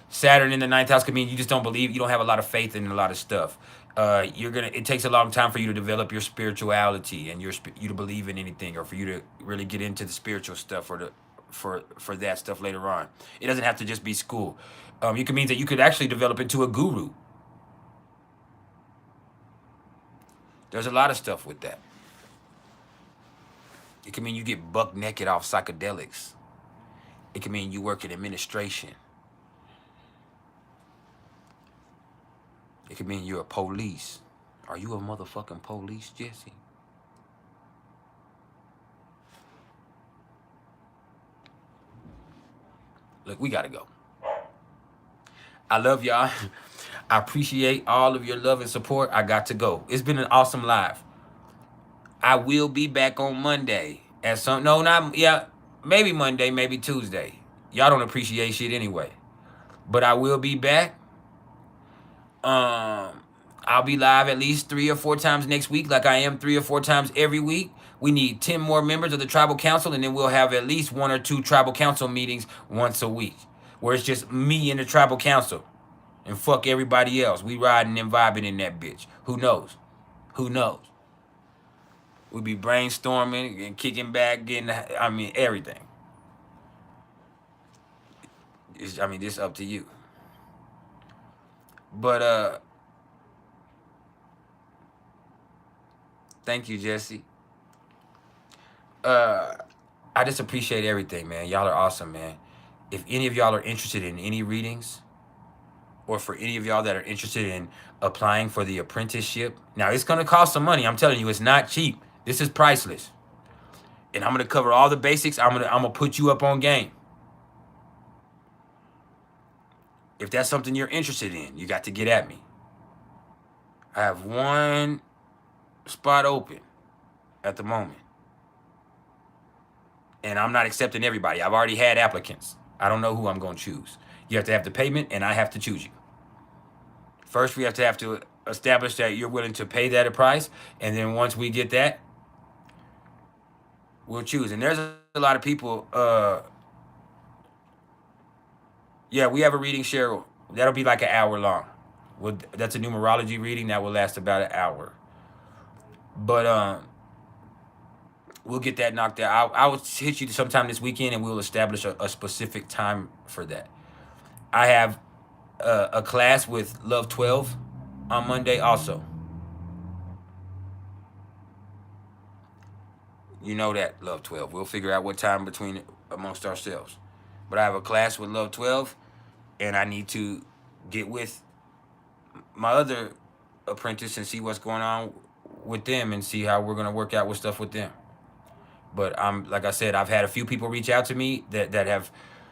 Speaker 1: Saturn in the ninth house could mean you just don't believe, you don't have a lot of faith in a lot of stuff. It takes a long time for you to develop your spirituality and you to believe in anything, or for you to really get into the spiritual stuff, or for that stuff later on. It doesn't have to just be school. It could mean that you could actually develop into a guru. There's a lot of stuff with that. It can mean you get buck naked off psychedelics. It can mean you work in administration. It can mean you're a police. Are you a motherfucking police, Jesse? Look, we gotta go. I love y'all. I appreciate all of your love and support. I got to go. It's been an awesome live. I will be back on Monday at some, no, not, yeah, maybe Monday, maybe Tuesday. Y'all don't appreciate shit anyway. But I will be back. I'll be live at least 3 or 4 times next week, like I am 3 or 4 times every week. We need 10 more members of the tribal council, and then we'll have at least 1 or 2 tribal council meetings once a week, where it's just me and the tribal council, and fuck everybody else. We riding and vibing in that bitch. Who knows? Who knows? We be brainstorming and kicking back, getting, I mean, everything. It's up to you. But thank you, Jesse. I just appreciate everything, man. Y'all are awesome, man. If any of y'all are interested in any readings, or for any of y'all that are interested in applying for the apprenticeship, now it's gonna cost some money. I'm telling you, it's not cheap. This is priceless. And I'm gonna cover all the basics. I'm gonna put you up on game. If that's something you're interested in, you got to get at me. I have 1 spot open at the moment. And I'm not accepting everybody. I've already had applicants. I don't know who I'm going to choose. You have to have the payment, and I have to choose you. First, we have to establish that you're willing to pay that a price. And then once we get that, we'll choose. And there's a lot of people. Yeah, we have a reading, Cheryl. That'll be like an hour long. That's a numerology reading that will last about an hour. But we'll get that knocked out. I will hit you sometime this weekend, and we'll establish a specific time for that. I have a class with Love 12 on Monday also. You know that, Love 12. We'll figure out what time amongst ourselves. But I have a class with Love 12, and I need to get with my other apprentice and see what's going on with them and see how we're gonna work out with stuff with them. But like I said, I've had a few people reach out to me that have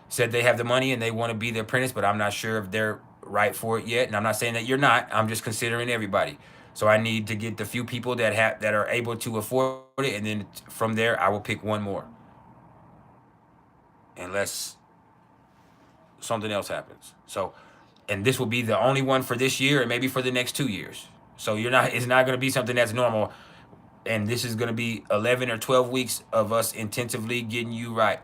Speaker 1: said they have the money and they want to be the apprentice, but I'm not sure if they're right for it yet. And I'm not saying that you're not. I'm just considering everybody. So I need to get the few people that are able to afford it, and then from there I will pick one more, unless something else happens. So, and this will be the only one for this year and maybe for the next 2 years. So it's not going to be something that's normal. And this is going to be 11 or 12 weeks of us intensively getting you right.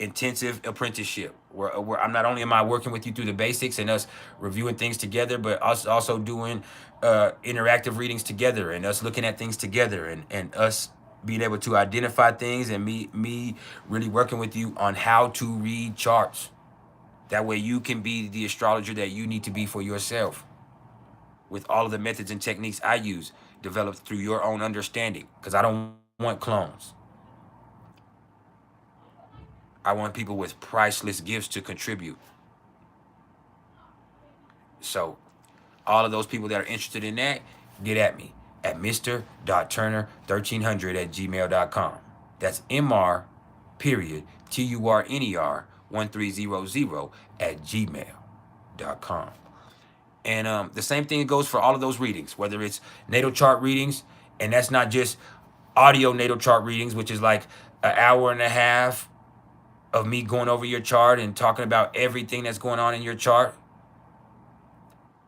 Speaker 1: Intensive apprenticeship. Where I'm not only am I working with you through the basics and us reviewing things together, but us also doing interactive readings together and us looking at things together and us being able to identify things and me really working with you on how to read charts. That way you can be the astrologer that you need to be for yourself, with all of the methods and techniques I use, developed through your own understanding. Because I don't want clones. I want people with priceless gifts to contribute. So all of those people that are interested in that, get at me at mr.turner1300@gmail.com. That's MR period TURNER 1300@gmail.com. And the same thing goes for all of those readings, whether it's natal chart readings, and that's not just audio natal chart readings, which is like an hour and a half of me going over your chart and talking about everything that's going on in your chart,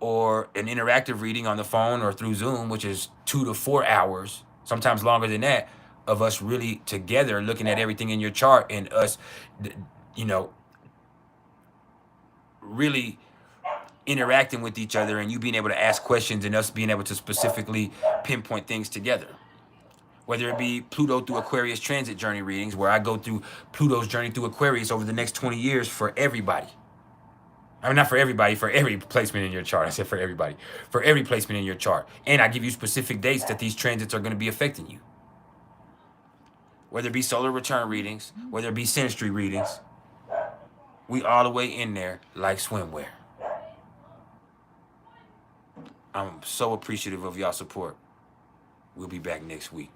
Speaker 1: or an interactive reading on the phone or through Zoom, which is 2 to 4 hours, sometimes longer than that, of us really together looking at everything in your chart and us, really interacting with each other and you being able to ask questions and us being able to specifically pinpoint things together. Whether it be Pluto through Aquarius transit journey readings, where I go through Pluto's journey through Aquarius over the next 20 years for everybody. I mean, not for everybody, for every placement in your chart. I said for everybody. For every placement in your chart. And I give you specific dates that these transits are going to be affecting you. Whether it be solar return readings, whether it be synastry readings, we all the way in there like swimwear. I'm so appreciative of y'all support. We'll be back next week.